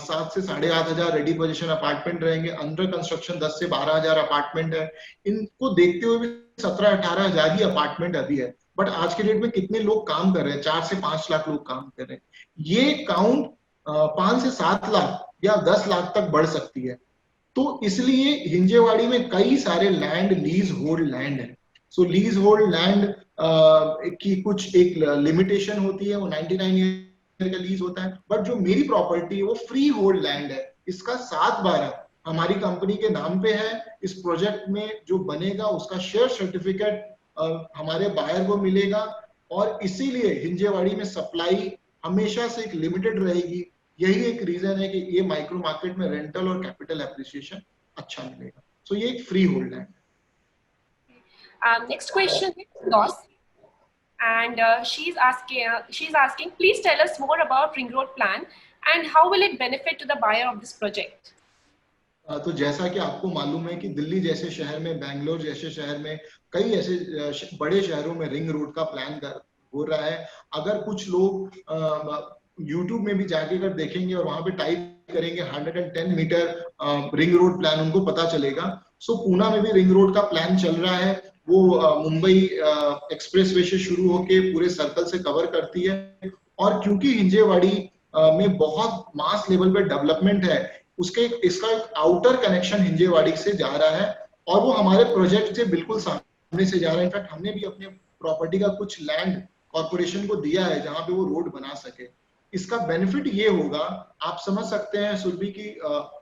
7 से 8,500 रेडी पोजीशन अपार्टमेंट रहेंगे। अंडर कंस्ट्रक्शन 10 से 12,000 अपार्टमेंट है। इनको देखते हुए भी 17-18,000 ही अपार्टमेंट अभी है, बट आज के डेट में कितने लोग काम कर रहे हैं? 4 से 5 लाख लोग काम कर रहे हैं। ये काउंट 5 से 7 लाख या 10 लाख तक बढ़ सकती है। तो इसलिए हिंजेवाड़ी में कई सारे लैंड लीज होल्ड लैंड है। सो लीज होल्ड लैंड की कुछ एक लिमिटेशन होती है, वो 99 ईयर का लीज होता है, बट जो मेरी प्रॉपर्टी है वो फ्री होल्ड लैंड है। इसका 7/12 हमारी कंपनी के नाम पे है। इस प्रोजेक्ट में जो बनेगा उसका शेयर सर्टिफिकेट हमारे बायर को मिलेगा और इसीलिए हिंजेवाड़ी में सप्लाई हमेशा से एक लिमिटेड रहेगी। यही एक रीजन है कि ये माइक्रो मार्केट में रेंटल और कैपिटल एप्रिसिएशन अच्छा मिलेगा। सो ये एक फ्री होल्ड लैंड है। Next question is Loss, and she's asking, please tell us more about Ring Road plan and how will it benefit to the buyer of this project? तो जैसा कि आपको मालूम है कि दिल्ली जैसे शहर में, बैंगलोर जैसे शहर में, कई ऐसे बड़े शहरों में रिंग रोड का प्लान हो रहा है। अगर कुछ लोग YouTube में भी जाके अगर देखेंगे और वहां पे टाइप करेंगे 110 मीटर रिंग रोड प्लान, उनको पता चलेगा। सो पूना में भी रिंग रोड का प्लान चल रहा है। वो मुंबई एक्सप्रेसवे से शुरू होके पूरे सर्कल से कवर करती है। और क्योंकि हिंजेवाड़ी में बहुत मास लेवल पे डेवलपमेंट है, इसका एक आउटर कनेक्शन हिंजेवाड़ी से जा रहा है और वो हमारे प्रोजेक्ट से बिल्कुल सामने से जा रहा है। इनफैक्ट हमने भी अपने प्रॉपर्टी का कुछ लैंड कॉर्पोरेशन को दिया है जहां पे वो रोड बना सके। इसका बेनिफिट ये होगा, आप समझ सकते हैं सुरभि की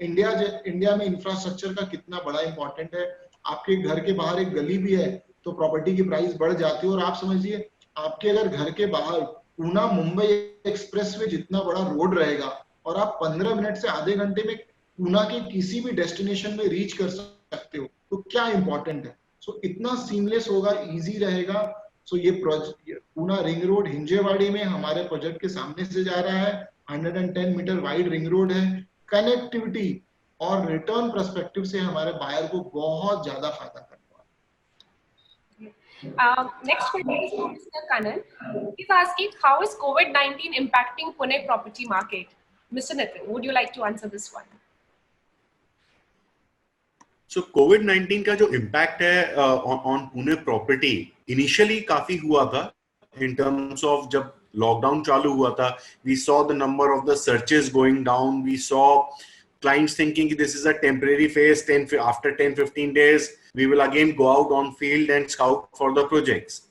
इंडिया में इंफ्रास्ट्रक्चर का कितना बड़ा इंपॉर्टेंट है। आपके घर के बाहर एक गली भी है तो प्रॉपर्टी की प्राइस बढ़ जाती है। और आप समझिए, आपके अगर घर के बाहर पूना मुंबई एक्सप्रेसवे जितना बड़ा रोड रहेगा और आप 15 मिनट से आधे घंटे में पूना के किसी भी डेस्टिनेशन में रीच कर सकते हो, तो क्या इंपॉर्टेंट है। सो इतना सीमलेस होगा, इजी रहेगा। सो ये project Poona ring road Hinjewadi में हमारे प्रोजेक्ट के सामने से जा रहा है। 110 मीटर वाइड रिंग रोड है। कनेक्टिविटी और रिटर्न पर्सपेक्टिव से हमारे बायर को बहुत ज्यादा फायदा करने वाला है। Next question is from Mr. Kanan. He's asking, how is COVID-19 impacting Pune property market? Mr. Nitin, would you like to answer this one? So COVID-19 का जो impact है on पुणे property initially काफी हुआ था in terms of जब lockdown चालू हुआ था, we saw the number of the searches going down, we saw clients thinking this is a temporary phase, after 10-15 days we will again go out on field and scout for the projects.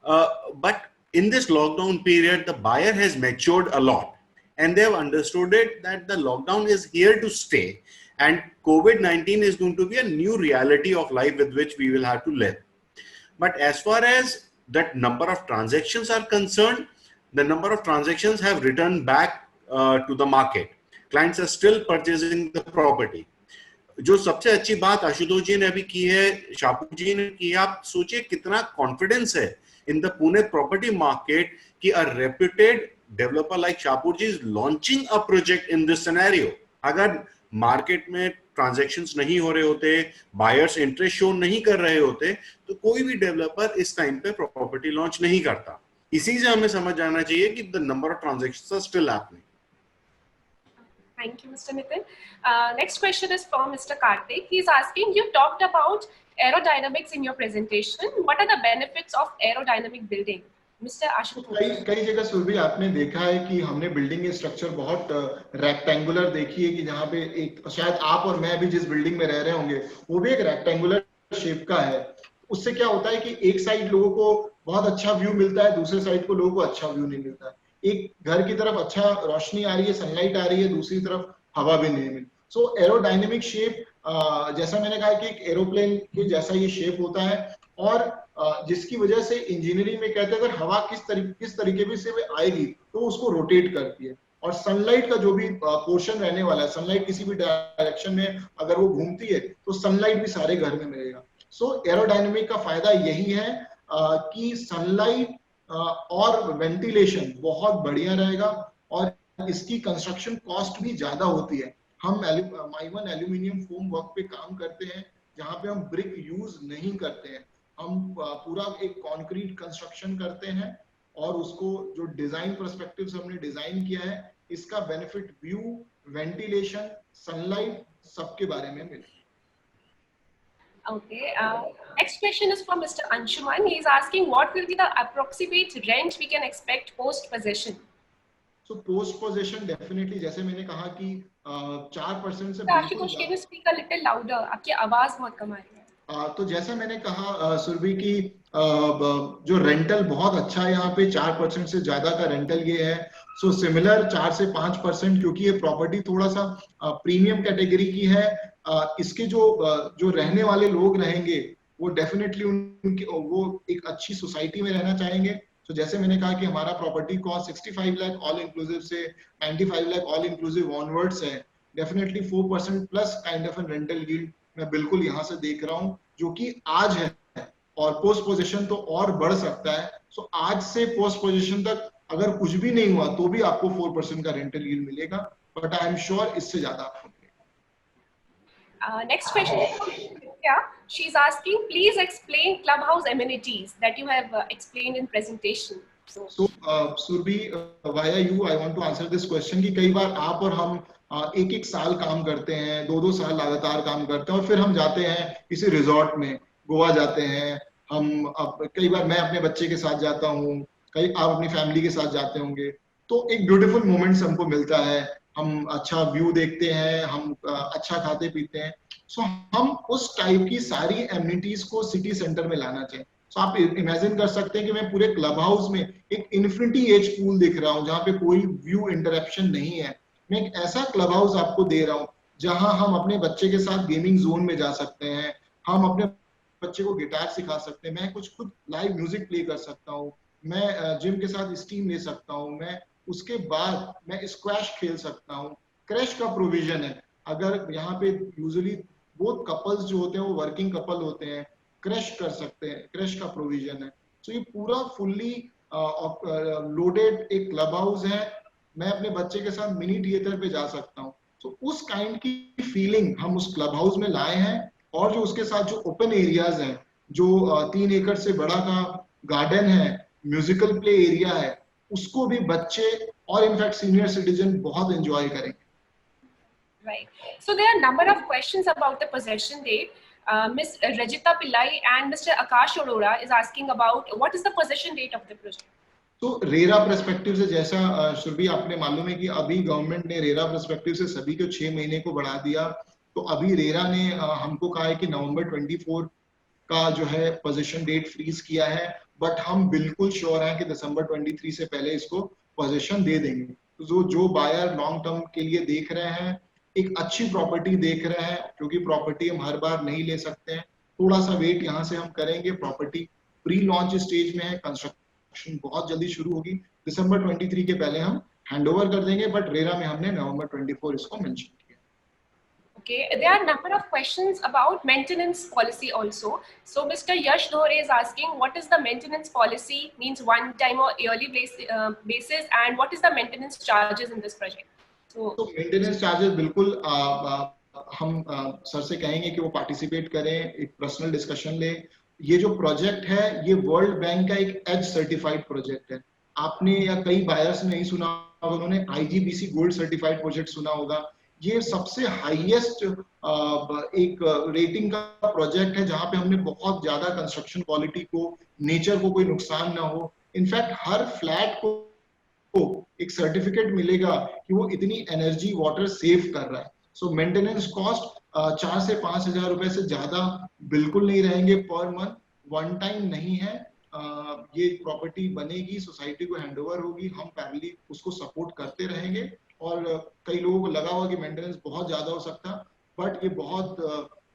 But in this lockdown period, the buyer has matured a lot and they have understood it that the lockdown is here to stay and COVID-19 is going to be a new reality of life with which we will have to live. But as far as that number of transactions are concerned, the number of transactions have returned back to the market. Clients are still purchasing the property. जो सबसे अच्छी बात आशुतोष जी ने अभी की है, शाहपुर जी ने की है, आप सोचिए कितना कॉन्फिडेंस है in the Pune property market कि a reputed developer like Shahpur ji is launching a project in this scenario. अगर मार्केट में ट्रांजैक्शंस नहीं हो रहे होते, बायर्स इंटरेस्ट शो नहीं कर रहे होते, तो कोई भी डेवलपर इस टाइम पे प्रॉपर्टी लॉन्च नहीं करता। इसी से हमें समझ जाना चाहिए कि the number of transactions are still happening. Thank you, Mr. Nitin. Next question is from Mr. Karthik. He is asking, you talked about aerodynamics in your presentation. What are the benefits of aerodynamic building? Mr. Ashutosh. कई जगह सुरभि आपने देखा है कि हमने building के structure बहुत rectangular देखी है कि जहाँ पे एक, शायद आप और मैं भी जिस बिल्डिंग में रह रहे होंगे वो भी एक रेक्टेंगुलर शेप का है। उससे क्या होता है कि एक साइड लोगों को बहुत अच्छा व्यू मिलता है, दूसरे साइड को लोगों को अच्छा व्यू नहीं मिलता है। एक घर की तरफ अच्छा रोशनी आ रही है, सनलाइट आ रही है, दूसरी तरफ हवा भी नहीं मिलती। सो एरोडायनेमिक शेप, जैसा मैंने कहा कि एक एरोप्लेन के जैसा ये शेप होता है और जिसकी वजह से इंजीनियरिंग में कहते हैं अगर हवा किस तरीके से आएगी तो उसको रोटेट करती है। और सनलाइट का जो भी पोर्शन रहने वाला है, सनलाइट किसी भी डायरेक्शन में अगर वो घूमती है तो सनलाइट भी सारे घर में मिलेगा। सो एरोडायनेमिक का फायदा यही है कि सनलाइट और वेंटिलेशन बहुत बढ़िया रहेगा और इसकी कंस्ट्रक्शन कॉस्ट भी ज्यादा होती है। हम माइवन एल्यूमिनियम फोम वर्क पे काम करते हैं जहां पे हम ब्रिक यूज नहीं करते हैं, हम पूरा एक कंक्रीट कंस्ट्रक्शन करते हैं और उसको जो डिजाइन पर्सपेक्टिव से हमने डिजाइन किया है, इसका बेनिफिट व्यू, वेंटिलेशन, सनलाइट सबके बारे में मिलेगा। Okay. Next question is from Mr. Anshuman. He is asking, what will be the approximate rent we can expect post possession? So post possession definitely, जैसे मैंने कहा कि 4% से Ashutosh, can you speak a little louder? आपकी आवाज बहुत कम आ रही है। तो जैसा मैंने कहा सुरभि की जो रेंटल बहुत अच्छा है यहाँ पे, 4% से ज्यादा का रेंटल ये है। सो सिमिलर 4 से 5%, क्योंकि ये प्रॉपर्टी थोड़ा सा प्रीमियम कैटेगरी की है। इसके जो रहने वाले लोग रहेंगे वो डेफिनेटली उनकी वो एक अच्छी सोसाइटी में रहना चाहेंगे। तो जैसे मैंने कहा कि हमारा property cost 65 lakh all inclusive से 95 लाख ऑल इंक्लूसिव ऑनवर्ड्स है। Definitely 4% plus kind of an rental yield मैं बिल्कुल यहाँ से देख रहा हूँ, जो कि आज है और पोस्ट पोजीशन तो और बढ़ सकता है। सो आज से पोस्ट पोजीशन तक अगर कुछ भी नहीं हुआ तो भी आपको 4% का रेंटल यील्ड मिलेगा, बट आई एम श्योर इससे ज्यादा आपको मिलेगा। Next question is from Nitya. She's asking, please explain clubhouse amenities that you have explained in presentation. So, Surbi, via you, I want to answer this question कि कई बार आप और हम एक एक साल काम करते हैं, दो दो साल लगातार काम करते हैं और फिर हम जाते हैं किसी रिजॉर्ट में, गोवा जाते हैं हम। अब कई बार मैं अपने बच्चे के साथ जाता हूँ, कई आप अपनी फैमिली के साथ जाते होंगे, तो एक ब्यूटीफुल मोमेंट्स हमको मिलता है, हम अच्छा व्यू देखते हैं, हम अच्छा खाते पीते हैं। सो हम उस टाइप की सारी एमिनिटीज को सिटी सेंटर में लाना चाहिए। तो आप इमेजिन कर सकते हैं कि मैं पूरे क्लब हाउस में एक इन्फिनिटी एज पूल दिख रहा हूँ जहाँ पे कोई व्यू इंटरप्शन नहीं है। मैं एक ऐसा क्लब हाउस आपको दे रहा हूँ जहां हम अपने बच्चे के साथ गेमिंग जोन में जा सकते हैं, हम अपने बच्चे को गिटार सिखा सकते हैं, मैं कुछ खुद लाइव म्यूजिक प्ले कर सकता हूँ, मैं जिम के साथ स्टीम ले सकता हूँ, मैं उसके बाद मैं स्क्वैश खेल सकता हूँ। क्रैश का प्रोविजन है, अगर यहाँ पे यूजुअली बोथ कपल्स जो होते हैं वो वर्किंग कपल होते हैं, क्रैश कर सकते हैं, क्रैश का प्रोविजन है। तो ये पूरा फुल्ली लोडेड एक क्लब हाउस है, मैं अपने बच्चे के साथ मिनी थिएटर पे जा सकता हूँ। तो उस काइंड की फीलिंग हम उस क्लब हाउस में लाए हैं। और जो उसके साथ जो ओपन एरियाज हैं, जो 3 एकड़ से बड़ा का गार्डन है, म्यूजिकल प्ले एरिया है, उसको भी बच्चे और इनफैक्ट सीनियर सिटीजन बहुत एंजॉय करेंगे। Right. So there are a number of questions about the possession date. Ms. Rajita Pillai and Mr. Akash Arora is asking about what is the possession date of the project. तो RERA perspective से, जैसा सुरभि आपने मालूम है कि अभी government ने RERA perspective से सभी को 6 महीने को बढ़ा दिया। तो अभी रेरा ने हमको कहा है कि नवंबर 24 का जो है पोजीशन डेट फ्रीज किया है, बट हम बिल्कुल श्योर हैं कि दिसंबर 23 से पहले इसको पोजीशन दे देंगे। तो जो बायर लॉन्ग टर्म के लिए देख रहे हैं, एक अच्छी प्रॉपर्टी देख रहे हैं, क्योंकि प्रॉपर्टी हम हर बार नहीं ले सकते हैं, थोड़ा सा वेट यहाँ से हम करेंगे। प्रॉपर्टी प्री लॉन्च स्टेज में है, कंस्ट्रक्शन बहुत जल्दी शुरू होगी, दिसंबर 23 के पहले हम हैंडओवर कर देंगे, बट रेरा में हमने नवंबर 24 इसको मेंशन किया। Okay, there are a number of questions about maintenance policy also. So Mr. Yash Dhore is asking what is the maintenance policy, means one time or yearly basis, and what is the maintenance charges in this project? तो maintenance charges बिल्कुल हम sir से कहेंगे कि वो participate करें, एक personal discussion ले। ये जो प्रोजेक्ट है ये वर्ल्ड बैंक का एक एज सर्टिफाइड प्रोजेक्ट है। आपने या कई बायर्स ने नहीं सुना होगा, उन्होंने आईजीबीसी गोल्ड सर्टिफाइड प्रोजेक्ट सुना होगा। ये सबसे हाईएस्ट एक रेटिंग का प्रोजेक्ट है जहां पे हमने बहुत ज्यादा कंस्ट्रक्शन क्वालिटी को, नेचर को कोई नुकसान ना हो। इनफैक्ट हर फ्लैट को एक सर्टिफिकेट मिलेगा कि वो इतनी एनर्जी वाटर सेव कर रहा है। सो मेंटेनेंस कॉस्ट 4 से 5 हजार रुपए से ज्यादा बिल्कुल नहीं रहेंगे पर मंथ, वन टाइम नहीं है। ये प्रॉपर्टी बनेगी, सोसाइटी को हैंडओवर होगी, हम पैरेलली उसको सपोर्ट करते रहेंगे। और कई लोगों को लगा होगा कि मेंटेनेंस बहुत ज्यादा हो सकता, बट ये बहुत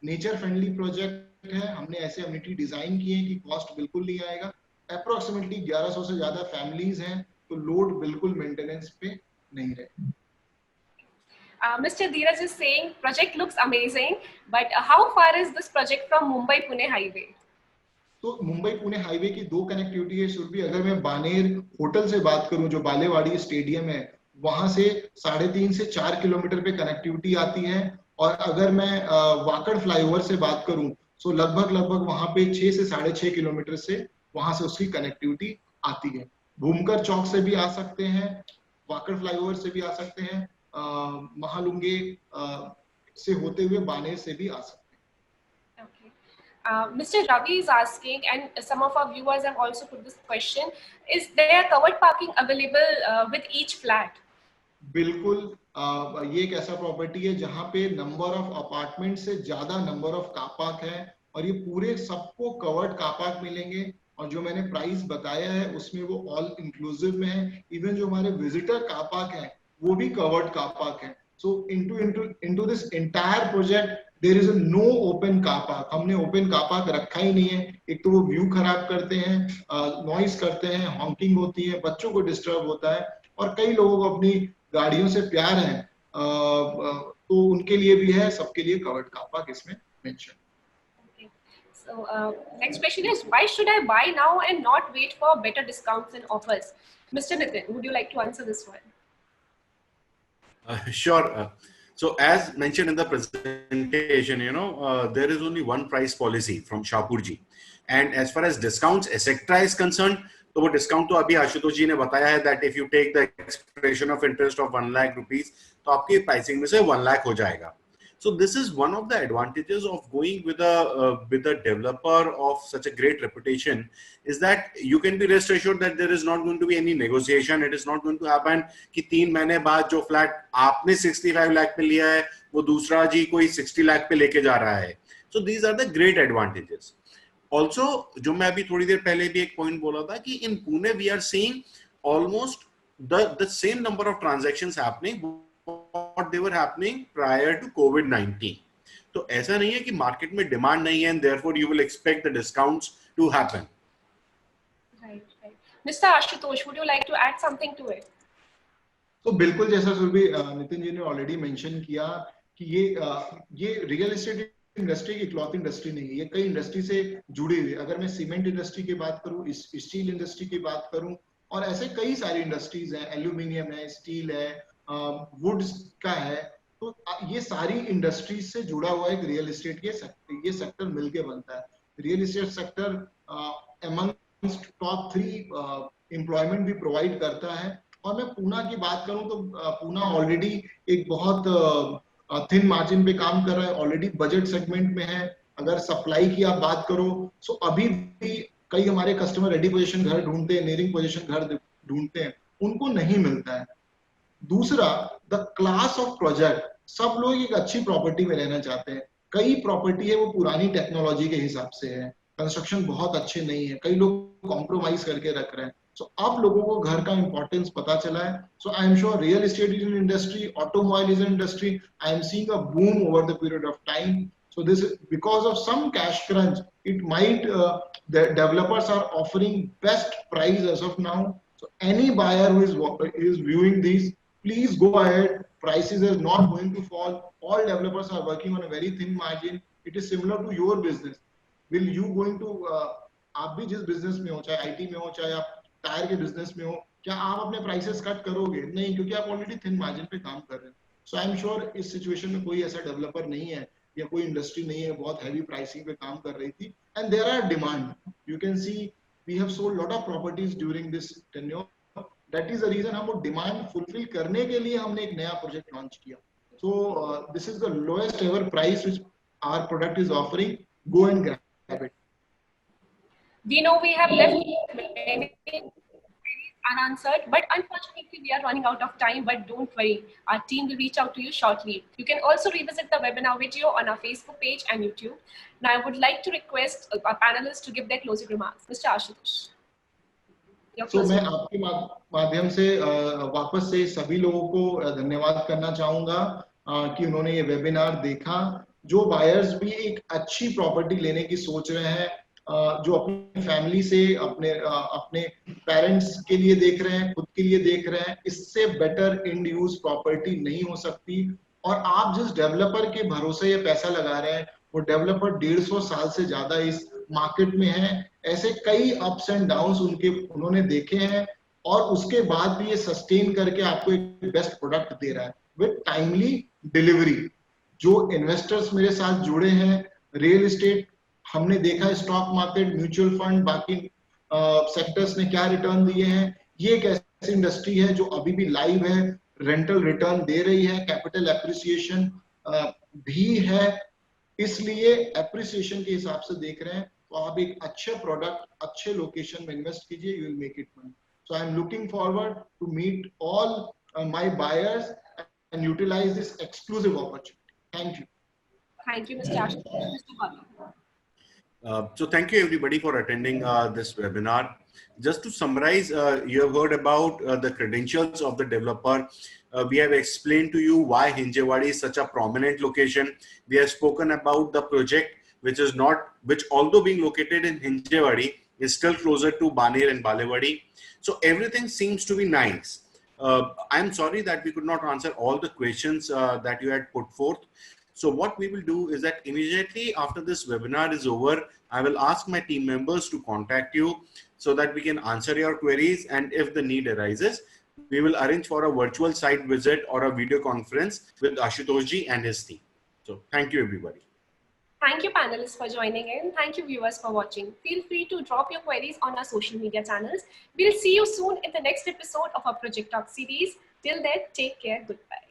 नेचर फ्रेंडली प्रोजेक्ट है। हमने ऐसे एमिनिटी डिजाइन किए हैं कि कॉस्ट बिल्कुल नहीं आएगा। अप्रोक्सीमेटली 1100 से ज्यादा फैमिलीज हैं, तो लोड बिल्कुल मेंटेनेंस पे नहीं रहे। Mr. Dheeraj is saying project looks amazing, but how far is this project from Mumbai-Pune highway? तो मुंबई पुणे हाईवे की 2 कनेक्टिविटी है सुरभि। अगर मैं बानेर होटल से बात करूं, जो बालेवाड़ी स्टेडियम है, वहां से 3.5 से 4 किलोमीटर पे कनेक्टिविटी आती है। और अगर मैं वाकड़ फ्लाईओवर से बात करूं तो लगभग वहां पे 6 से 6.5 किलोमीटर से वहां से उसकी कनेक्टिविटी आती है। भूमकर चौक से भी आ सकते हैं, वाकड़ फ्लाईओवर से भी आ सकते हैं, महालुंगे से होते हुए बानेर से भी आ सकते हैं। Mr. Ravi is asking, and some of our viewers have also put this question, is there covered parking available with each flat? बिल्कुल, ये एक ऐसा प्रॉपर्टी है जहां पे नंबर ऑफ अपार्टमेंट से ज्यादा नंबर ऑफ कार पार्क है, और ये पूरे सबको कवर्ड कार पार्क मिलेंगे। और जो मैंने प्राइस बताया है उसमें वो ऑल इंक्लूसिव में है। इवन जो हमारे विजिटर कार पार्क है वो भी कवर्ड कार पार्क है। So into this entire project there is no open car park. हमने ओपन कार पार्क रखा ही नहीं है। एक तो वो व्यू खराब करते हैं, नॉइज करते हैं, हॉकिंग होती है, बच्चों को डिस्टर्ब होता है, और कई लोगों को अपनी गाड़ियों से प्यार है, तो उनके लिए भी है, सबके लिए कवर्ड कार पार्क इसमें mention. So next question is, why should I buy now and not wait for better discounts and offers? Mr. Nitin, would you like to answer this one? Sure. So as mentioned in the presentation, there is only one price policy from Shapurji. And as far as discounts, etc. is concerned, तो वो discount तो अभी आशुतोष जी ने बताया है that if you take the expression of interest of 1 lakh rupees तो आपकी pricing में से 1 लाख हो जाएगा. So this is one of the advantages of going with a developer of such a great reputation is that you can be rest assured that there is not going to be any negotiation. It is not going to happen कि 3 महीने बाद जो flat आपने 65 लाख पे लिया है वो दूसरा जी कोई 60 लाख पे लेके जा रहा है. So these are the great advantages. Also जो मैं अभी थोड़ी देर पहले भी एक पॉइंट बोला था कि in Pune we are seeing almost the same number of transactions happening what they were happening prior to COVID-19. तो ऐसा नहीं है कि मार्केट में डिमांड नहीं है and therefore you will expect the discounts to happen. Right. Mr. Ashutosh, would you like to add something to it? तो बिल्कुल जैसा सुरभि नितिन जी ने ऑलरेडी मेंशन किया कि ये रियल एस्टेट इंडस्ट्री की क्लॉथ इंडस्ट्री नहीं है, ये कई इंडस्ट्री से जुड़ी हुई है. अगर मैं सीमेंट इंडस्ट्री की बात करूं, स्टील इंडस्ट्री की बात करूं और ऐसे कई सारी इंडस्ट्रीज हैं, एल्यूमिनियम है, स्टील है, वुड्स का है, तो ये सारी इंडस्ट्रीज से जुड़ा हुआ एक रियल एस्टेट ये सेक्टर मिलके बनता है. Real estate sector amongst top 3 employment भी प्रोवाइड करता है. और मैं पूना की बात करूं तो पूना ऑलरेडी एक बहुत थिन मार्जिन पे काम कर रहा है, ऑलरेडी बजट सेगमेंट में है. अगर सप्लाई की आप बात करो तो अभी भी कई हमारे कस्टमर रेडी पोजीशन घर ढूंढते हैं, नियरिंग पोजीशन घर ढूंढते हैं, उनको नहीं मिलता है. दूसरा, द क्लास ऑफ प्रोजेक्ट, सब लोग एक अच्छी प्रॉपर्टी में रहना चाहते हैं. कई प्रॉपर्टी है वो पुरानी टेक्नोलॉजी के हिसाब से है, कंस्ट्रक्शन बहुत अच्छे नहीं है, कई लोग कॉम्प्रोमाइज करके रख रहे हैं. सो अब लोगों को घर का इंपॉर्टेंस पता चला है. So I am sure real estate is an industry, automobile is an industry, I am seeing a boom over the period of time. So this is because of some cash crunch, it might the developers are offering best price as of now. So any buyer who is viewing these, please go ahead. Prices are not going to fall. All developers are working on a very thin margin. It is similar to your business. Will you going to आप भी जिस business में हो, चाहे IT में हो, चाहे आप टायर के बिजनेस में हो, क्या आप अपने प्राइसेस कट करोगे? नहीं, क्योंकि आप ऑलरेडी थिन मार्जिन पे काम कर रहे हैं. सो आई एम श्योर इस सिचुएशन में कोई ऐसा डेवलपर नहीं है या कोई इंडस्ट्री नहीं है बहुत हैवी प्राइसिंग पे काम कर रही थी. And there are demand. You can see we have sold lot of properties during this tenure. That is the reason हम वो डिमांड फुलफिल करने के लिए हमने एक नया प्रोजेक्ट लॉन्च किया. So this is the lowest ever price which our product is offering. Go and grab it. We know we have left many unanswered, but unfortunately we are running out of time. But don't worry, our team will reach out to you shortly. You can also revisit the webinar video on our Facebook page and YouTube. Now I would like to request our panelists to give their closing remarks. Mr. Ashutosh. So मैं आपके माध्यम से वापस से सभी लोगों को धन्यवाद करना चाहूंगा कि उन्होंने ये वेबिनार देखा. जो बायर्स भी एक अच्छी प्रॉपर्टी लेने की सोच रहे हैं, जो अपनी फैमिली से अपने पेरेंट्स के लिए देख रहे हैं, खुद के लिए देख रहे हैं, इससे बेटर इंड यूज प्रॉपर्टी नहीं हो सकती. और आप जिस डेवलपर के भरोसे ये पैसा लगा रहे हैं, वो डेवलपर 150 साल से ज्यादा इस मार्केट में है. ऐसे कई अप्स एंड डाउन्स उन्होंने देखे हैं और उसके बाद भी ये सस्टेन करके आपको एक बेस्ट प्रोडक्ट दे रहा है विद टाइमली डिलीवरी. जो इन्वेस्टर्स मेरे साथ जुड़े हैं, रियल एस्टेट हमने देखा है, स्टॉक मार्केट, म्यूचुअल फंड, बाकी सेक्टर्स ने क्या रिटर्न दिए हैं. ये एक ऐसी इंडस्ट्री है जो अभी भी लाइव है, रेंटल रिटर्न दे रही है, कैपिटल एप्रिसिएशन भी है. इसलिए एप्रिसिएशन के हिसाब से देख रहे हैं तो आप एक अच्छे प्रोडक्ट, अच्छे लोकेशन में इन्वेस्ट कीजिए, you will make it money. So I am looking forward to meet all my buyers and utilise this exclusive opportunity. Thank you. Thank you, Mr. Ashutosh. Mr. Gautam. So thank you everybody for attending this webinar. Just to summarize, you have heard about the credentials of the developer. We have explained to you why Hinjewadi is such a prominent location. We have spoken about the project, which although being located in Hinjewadi is still closer to Baner and Balewadi. So everything seems to be nice. I'm sorry that we could not answer all the questions that you had put forth. So what we will do is that immediately after this webinar is over, I will ask my team members to contact you so that we can answer your queries. And if the need arises, we will arrange for a virtual site visit or a video conference with Ashutosh ji and his team. So thank you, everybody. Thank you, panelists, for joining in. Thank you, viewers, for watching. Feel free to drop your queries on our social media channels. We'll see you soon in the next episode of our Project Talk series. Till then, take care. Goodbye.